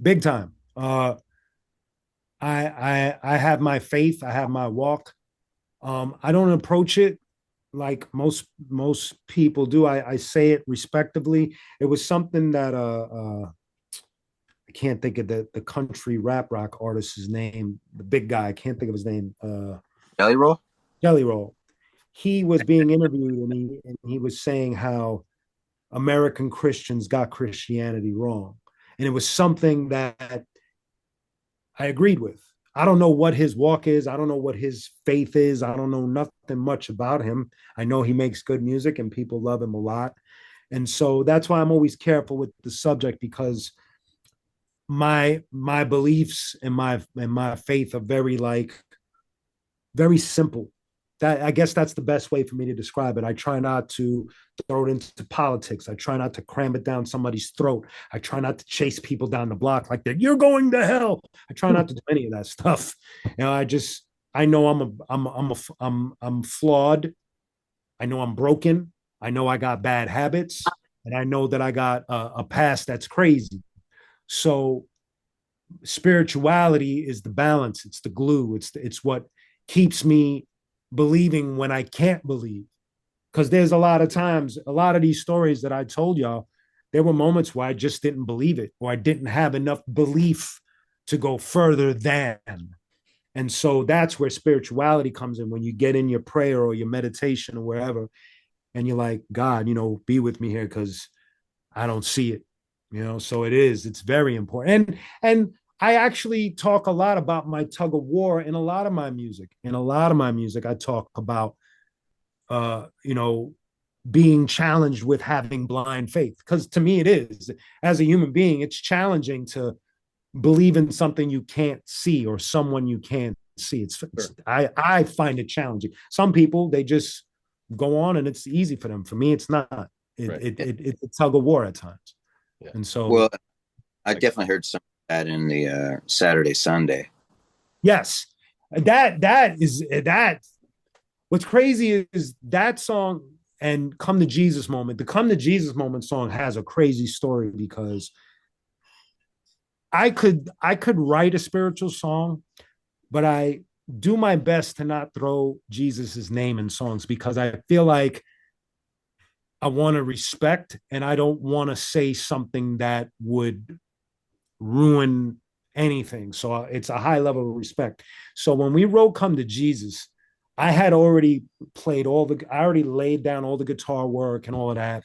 Big time. I have my faith. I have my walk. I don't approach it like most people do. I say it respectively. It was something that I can't think of the country rap rock artist's name. The big guy. I can't think of his name. Jelly Roll. Jelly Roll. He was being interviewed, and he was saying how American Christians got Christianity wrong, and it was something that I agreed with. I don't know what his walk is. I don't know what his faith is. I don't know nothing much about him. I know he makes good music and people love him a lot. And so that's why I'm always careful with the subject, because my beliefs and my faith are very simple. That, I guess that's the best way for me to describe it. I try not to throw it into politics. I try not to cram it down somebody's throat. I try not to chase people down the block like that. You're going to hell. I try not to do any of that stuff. You know, I know I'm flawed. I know I'm broken. I know I got bad habits, and I know that I got a past that's crazy. So spirituality is the balance. It's the glue. It's what keeps me believing when I can't believe. Because there's a lot of times, a lot of these stories that I told y'all, there were moments where I just didn't believe it, or I didn't have enough belief to go further than. And so that's where spirituality comes in, when you get in your prayer or your meditation or wherever, and you're like, God, you know, be with me here because I don't see it. You know, so it's very important. And I actually talk a lot about my tug of war in a lot of my music. In a lot of my music, I talk about, you know, being challenged with having blind faith. Because to me, it is. As a human being, it's challenging to believe in something you can't see or someone you can't see. I find it challenging. Some people, they just go on and it's easy for them. For me, it's not. It's a tug of war at times. Yeah. And so, well, I definitely heard some of that in the Saturday, Sunday. Yes, that is. What's crazy is that song and Come to Jesus Moment. The Come to Jesus Moment song has a crazy story, because I could write a spiritual song, but I do my best to not throw Jesus's name in songs, because I feel like I want to respect, and I don't want to say something that would ruin anything. So it's a high level of respect. So when we wrote Come to Jesus, I had already I already laid down all the guitar work and all of that.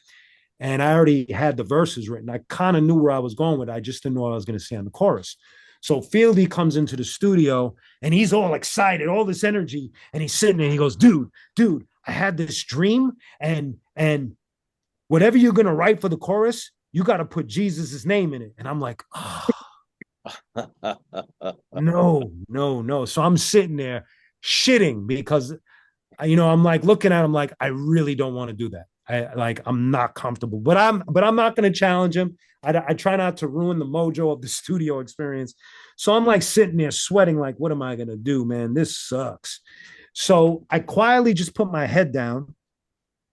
And I already had the verses written. I kind of knew where I was going with it. I just didn't know what I was going to say on the chorus. So Fieldy comes into the studio and he's all excited, all this energy. And he's sitting there and he goes, dude, I had this dream, and whatever you're going to write for the chorus, you got to put Jesus's name in it. And I'm like, oh, no. So I'm sitting there shitting, because, you know, I'm like looking at him like, I really don't want to do that. I'm not comfortable, but I'm not going to challenge him. I try not to ruin the mojo of the studio experience. So I'm like sitting there sweating, like, what am I going to do, man? This sucks. So I quietly just put my head down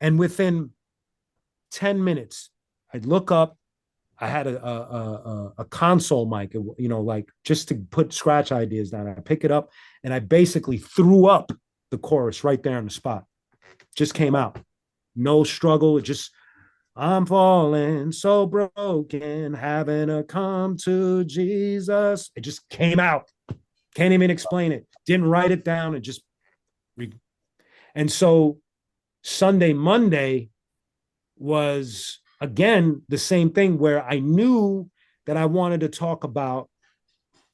And within 10 minutes, I'd look up. I had a console mic, you know, like just to put scratch ideas down. I pick it up and I basically threw up the chorus right there on the spot. Just came out. No struggle. It just, I'm falling so broken, having to come to Jesus. It just came out. Can't even explain it. Didn't write it down. It just, and so Sunday, Monday was again the same thing where I knew that I wanted to talk about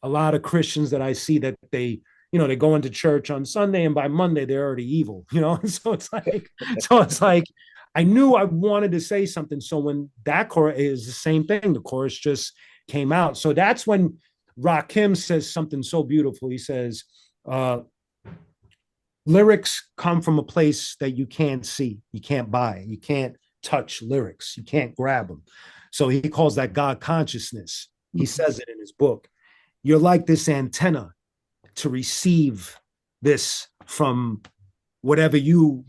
a lot of Christians that I see that they, you know, they go into church on Sunday and by Monday they're already evil, you know. So it's like I knew I wanted to say something. So when that chorus is the same thing, the chorus just came out. So that's when Rakim says something so beautiful. He says, lyrics come from a place that you can't see, you can't buy, you can't touch lyrics, you can't grab them. So he calls that God consciousness. He says it in his book. You're like this antenna to receive this from whatever you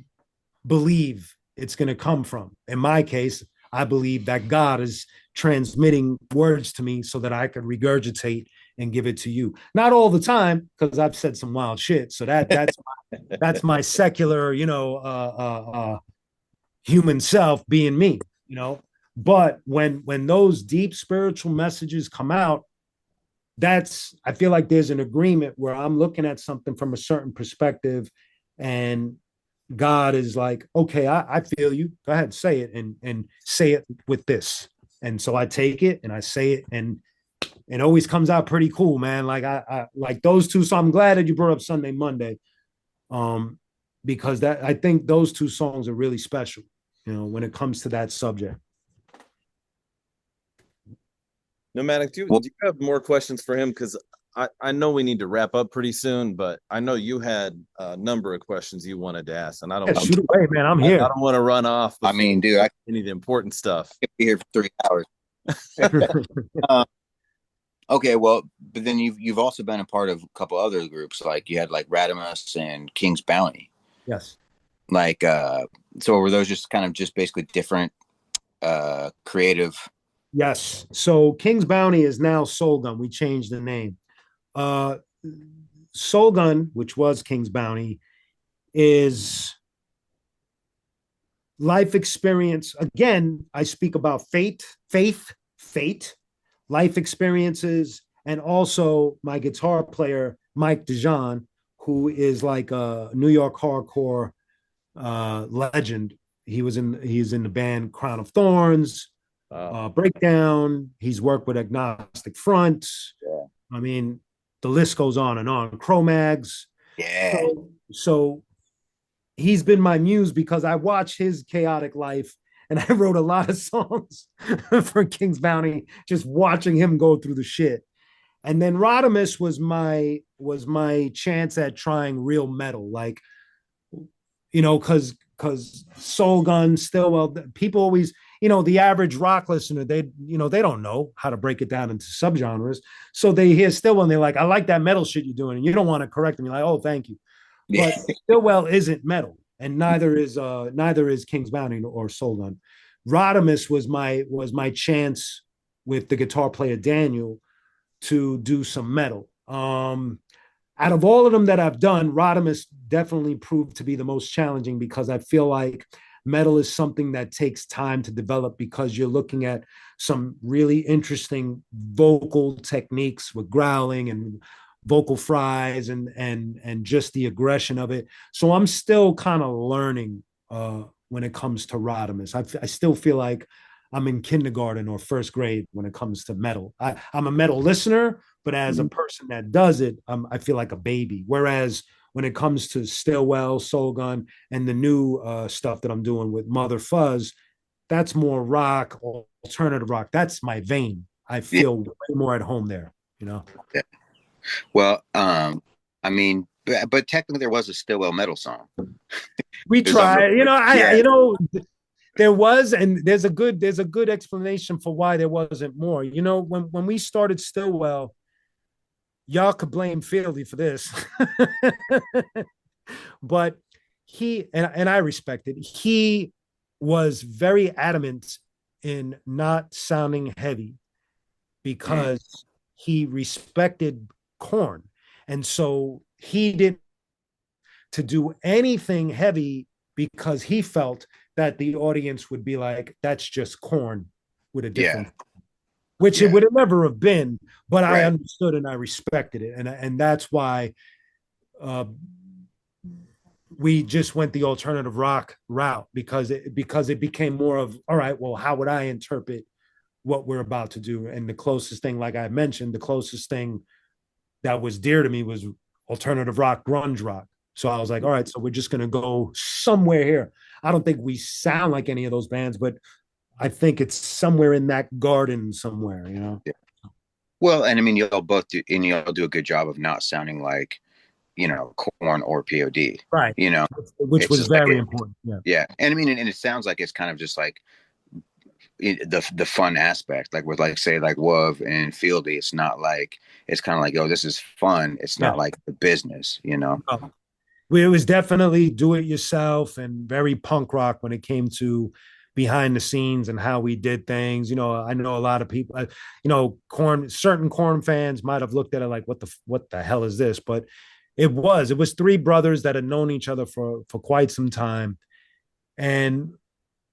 believe it's going to come from. In my case, I believe that God is transmitting words to me so that I can regurgitate and give it to you. Not all the time, because I've said some wild shit. So that's my secular, you know, human self being me, you know. But when those deep spiritual messages come out, I feel like there's an agreement where I'm looking at something from a certain perspective, and God is like, okay, I feel you. Go ahead, say it, and say it with this. And so I take it and I say it, and it always comes out pretty cool, man. Like I like those two. So I'm glad that you brought up Sunday, Monday, because I think those two songs are really special, you know, when it comes to that subject. Nomadic, do you have more questions for him? Because I know we need to wrap up pretty soon, but I know you had a number of questions you wanted to ask, and I don't shoot away, man. I'm here. I don't want to run off. I mean, dude, I need the important stuff. could be here for 3 hours. Okay, well, but then you've also been a part of a couple other groups, like you had like Radimus and King's Bounty. Yes. Like, so were those just kind of just basically different creative? Yes. So King's Bounty is now Soul Gun. We changed the name. Soul Gun, which was King's Bounty, is life experience. Again, I speak about faith, life experiences, and also my guitar player, Mike DeJean, who is like a New York hardcore legend. He's in the band Crown of Thorns, Breakdown. He's worked with Agnostic Front. Yeah. I mean, the list goes on and on. Cro-Mags. Yeah. So he's been my muse because I watch his chaotic life, and I wrote a lot of songs for King's Bounty, just watching him go through the shit. And then Rodimus was my chance at trying real metal, like, you know, because Soul Gun, Stillwell, people always, you know, the average rock listener, they don't know how to break it down into subgenres. So they hear Stillwell and they're like, I like that metal shit you're doing. And you don't want to correct them. You're like, oh, thank you. But Stillwell isn't metal, and neither is King's Bounty or Soul Gun. Rodimus was my chance with the guitar player Daniel to do some metal. Out of all of them that I've done, Rodimus definitely proved to be the most challenging, because I feel like metal is something that takes time to develop, because you're looking at some really interesting vocal techniques with growling and vocal fries and just the aggression of it. So I'm still kind of learning when it comes to Rodimus. I still feel like I'm in kindergarten or first grade when it comes to metal. I'm a metal listener, but as a person that does it, I feel like a baby. Whereas when it comes to Stillwell, Soul Gun, and the new stuff that I'm doing with Mother Fuzz, that's more rock, alternative rock. That's my vein. I feel way more at home there, you know? Yeah. Well, I mean, but technically there was a Stillwell metal song. We tried, you know, there was, and there's a good explanation for why there wasn't more. You know, when we started Stillwell, y'all could blame Fieldy for this, but he, and I respect it. He was very adamant in not sounding heavy because he respected Korn. And so he didn't to do anything heavy because he felt that the audience would be like, that's just Korn with a different, which it would have never have been, but I understood and I respected it. And that's why we just went the alternative rock route because it became more of, all right, well, how would I interpret what we're about to do? And the closest thing, like I mentioned, the closest thing that was dear to me was alternative rock, grunge rock. So I was like, all right, so we're just going to go somewhere here. I don't think we sound like any of those bands, but I think it's somewhere in that garden somewhere, you know? Yeah. Well, and I mean, y'all both do, and y'all do a good job of not sounding like, you know, Korn or POD, right? You know, which was very important. Yeah. And I mean, and it sounds like it's kind of just like the fun aspect, like with like, say like Wov and Fieldy, it's not like, it's kind of like, oh, this is fun. It's not like the business, you know? It was definitely do it yourself and very punk rock when it came to behind the scenes and how we did things. You know, I know a lot of people, you know, certain Korn fans might have looked at it like, what the hell is this? But it was three brothers that had known each other for quite some time. And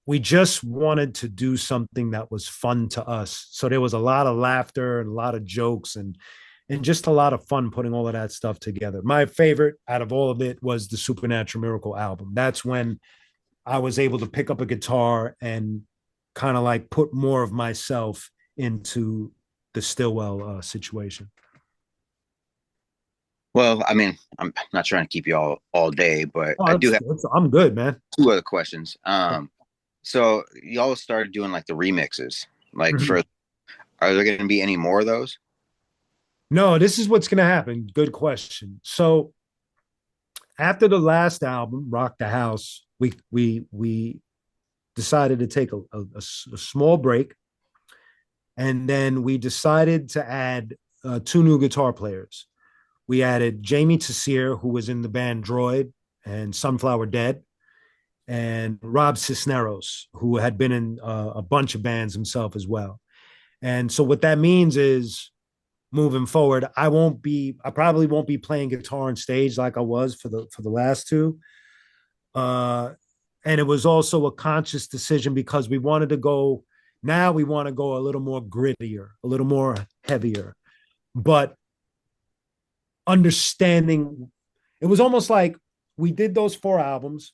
we just wanted to do something that was fun to us. So there was a lot of laughter and a lot of jokes and just a lot of fun putting all of that stuff together. My favorite out of all of it was the Supernatural Miracle album. That's when I was able to pick up a guitar and kind of like put more of myself into the Stillwell situation. Well, I mean, I'm not trying to keep you all day, but I'm good, man. 2 other questions. So y'all started doing like the remixes, like are there going to be any more of those? No, this is what's going to happen. Good question. So after the last album, Rock the House, we decided to take a small break. And then we decided to add 2 new guitar players. We added Jamie Tessier, who was in the band Droid and Sunflower Dead, and Rob Cisneros, who had been in a bunch of bands himself as well. And so what that means is moving forward, I probably won't be playing guitar on stage like I was for the last 2. And it was also a conscious decision because we want to go a little more grittier, a little more heavier, but understanding it was almost like we did those 4 albums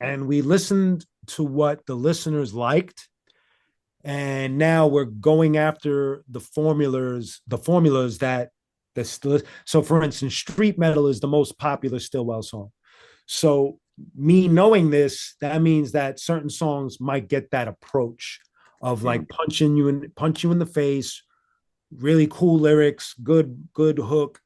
and we listened to what the listeners liked. And now we're going after the formulas that so for instance, Street Metal is the most popular Stillwell song. So me knowing this, that means that certain songs might get that approach of like punch you in the face, really cool lyrics, good hook,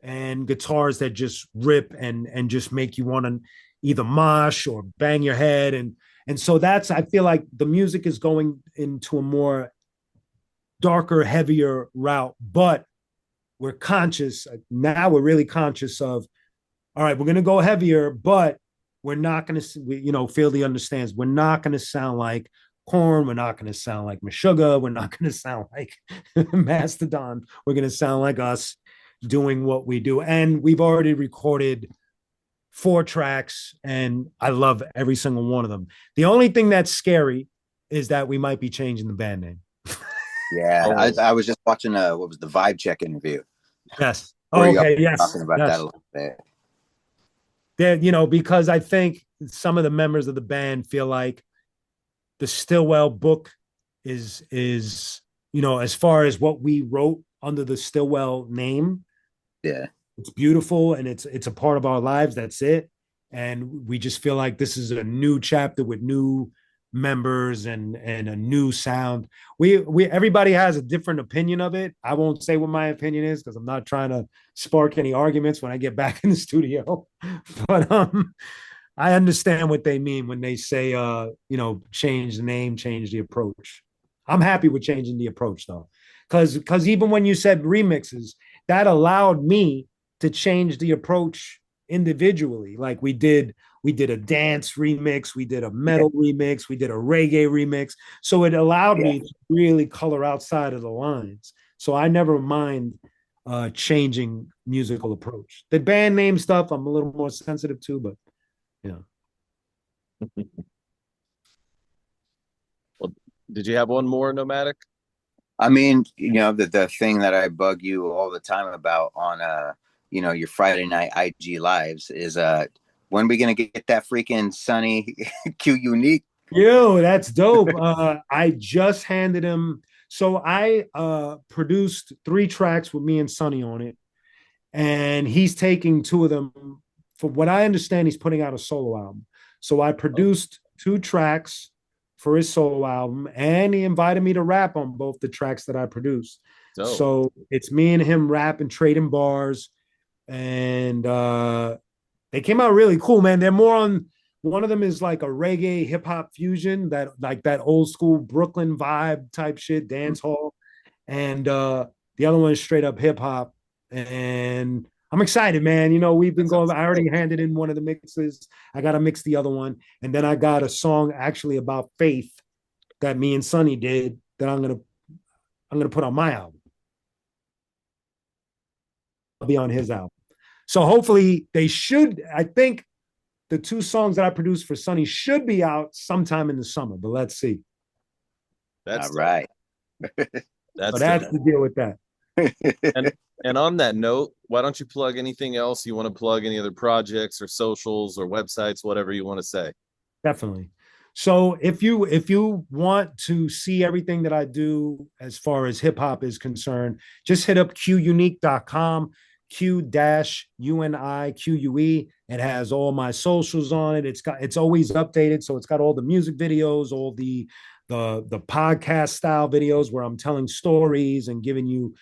and guitars that just rip and just make you want to either mosh or bang your head. And so I feel like the music is going into a more darker, heavier route, but we're conscious. Now we're really conscious of, all right, we're going to go heavier, but we're not going to, Fieldy understands, we're not going to sound like Korn. We're not going to sound like Meshuggah. We're not going to sound like Mastodon. We're going to sound like us doing what we do. And we've already recorded 4 tracks, and I love every single one of them. The only thing that's scary is that we might be changing the band name. Yeah, I was just watching what was the Vibe Check interview. Yes. Okay. Yes. Talking about that a little bit. Yeah, because I think some of the members of the band feel like the Stillwell book is as far as what we wrote under the Stillwell name. Yeah. It's beautiful and it's a part of our lives. That's it. And we just feel like this is a new chapter with new members and a new sound. Everybody has a different opinion of it. I won't say what my opinion is because I'm not trying to spark any arguments when I get back in the studio. But I understand what they mean when they say change the name, change the approach. I'm happy with changing the approach though. Because even when you said remixes, that allowed me to change the approach individually. Like we did a dance remix, we did a metal remix, we did a reggae remix. So it allowed me to really color outside of the lines. So I never mind changing musical approach. The band name stuff I'm a little more sensitive to, but yeah. Well, did you have one more, Nomadic? I mean, the thing that I bug you all the time about on your Friday night IG lives is when are we gonna get that freaking Sunny Q Unique? Yo, that's dope. I just handed him. So I produced 3 tracks with me and Sonny on it, and he's taking 2 of them. From what I understand, he's putting out a solo album. So I produced 2 tracks for his solo album, and he invited me to rap on both the tracks that I produced. Dope. So it's me and him rapping, trading bars, and they came out really cool, man. They're more on. One of them is like a reggae hip hop fusion, that old school Brooklyn vibe type shit, dance hall, and the other one is straight up hip hop. And I'm excited, man. We've been going. I already handed in one of the mixes. I got to mix the other one, and then I got a song actually about faith that me and Sonny did that I'm gonna put on my album. I'll be on his album. So hopefully they should. I think the 2 songs that I produced for Sonny should be out sometime in the summer, but let's see. That's all right. That's the deal with that. And on that note, why don't you plug anything else you want to plug, any other projects or socials or websites, whatever you want to say? Definitely. So if you want to see everything that I do as far as hip hop is concerned, just hit up qunique.com. Q-UNIQUE. It has all my socials on it. It's always updated, so it's got all the music videos, all the podcast style videos where I'm telling stories and giving you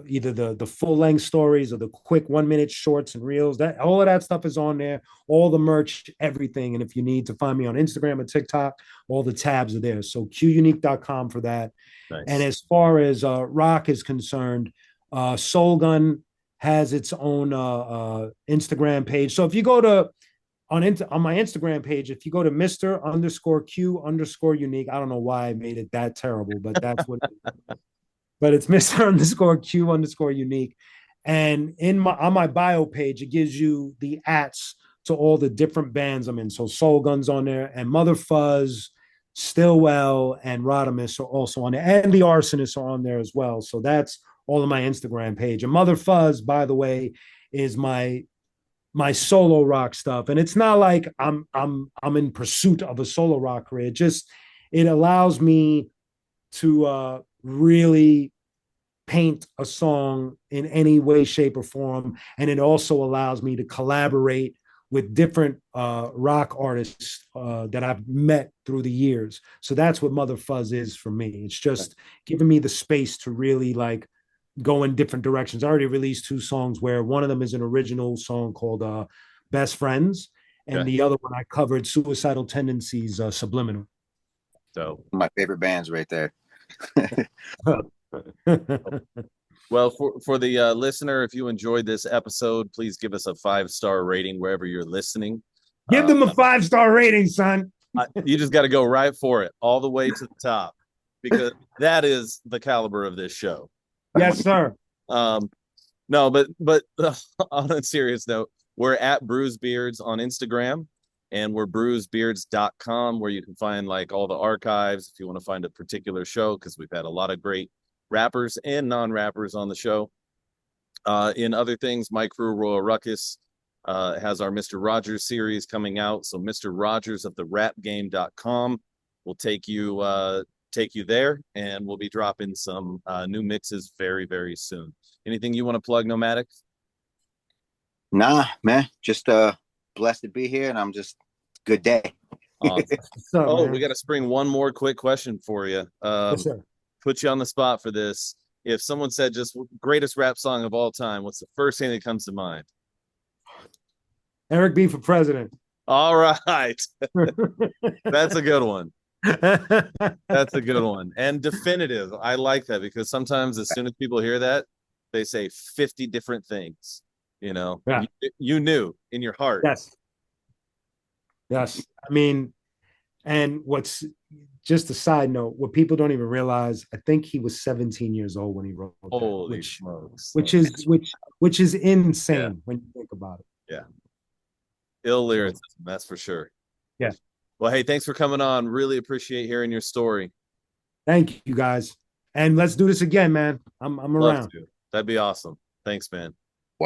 either the full length stories or the quick 1-minute shorts and reels. That all of that stuff is on there. All the merch, everything. And if you need to find me on Instagram or TikTok, all the tabs are there. So qunique.com for that. Nice. And as far as rock is concerned, Soul Gun has its own Instagram page. So if you go to on my Instagram page, if you go to Mr_Q_unique, I don't know why I made it that terrible, but that's what it is. But it's Mr_Q_unique. And on my bio page, it gives you the ats to all the different bands I'm in. So Soul Gun's on there, and Mother Fuzz, Stillwell, and Rodimus are also on there. And the Arsonists are on there as well. So that's all of my Instagram page. And Mother Fuzz, by the way, is my solo rock stuff. And it's not like I'm in pursuit of a solo rock career. It allows me to really paint a song in any way, shape, or form. And it also allows me to collaborate with different rock artists that I've met through the years. So that's what Mother Fuzz is for me. It's just giving me the space to really go in different directions. I already released 2 songs where one of them is an original song called Best Friends, and the other one I covered Suicidal Tendencies, Subliminal. So my favorite bands right there. Well, for the listener, if you enjoyed this episode, please give us a 5-star rating wherever you're listening. Give them a 5-star rating, son. You just got to go right for it, all the way to the top, because that is the caliber of this show. Yes, sir. No, but on a serious note, we're at Brews Beards on Instagram, and we're brewsbeards.com, where you can find all the archives if you want to find a particular show, because we've had a lot of great rappers and non-rappers on the show. In other things, my crew, Royal Ruckus, has our Mr. Rogers series coming out. So Mr. Rogers of the rapgame.com will take you there, and we'll be dropping some new mixes very, very soon. Anything you want to plug, Nomadic? Nah, man, just blessed to be here, and I'm just good day. Awesome. We got to spring one more quick question for you. Yes, sir. Put you on the spot for this. If someone said just greatest rap song of all time, what's the first thing that comes to mind? Eric B. for president. All right. That's a good one. That's a good one. And definitive. I like that, because sometimes as soon as people hear that, they say 50 different things. You know, Yeah. you knew in your heart. Yes. Yes. I mean, and what's just a side note, what people don't even realize, I think he was 17 years old when he wrote that, Holy smokes. which is insane Yeah. when you think about it. Yeah. Ill lyricism, that's for sure. Yeah. Well, hey, thanks for coming on. Really appreciate hearing your story. Thank you guys. And let's do this again, man. I'm Love around. to. That'd be awesome. Thanks, man.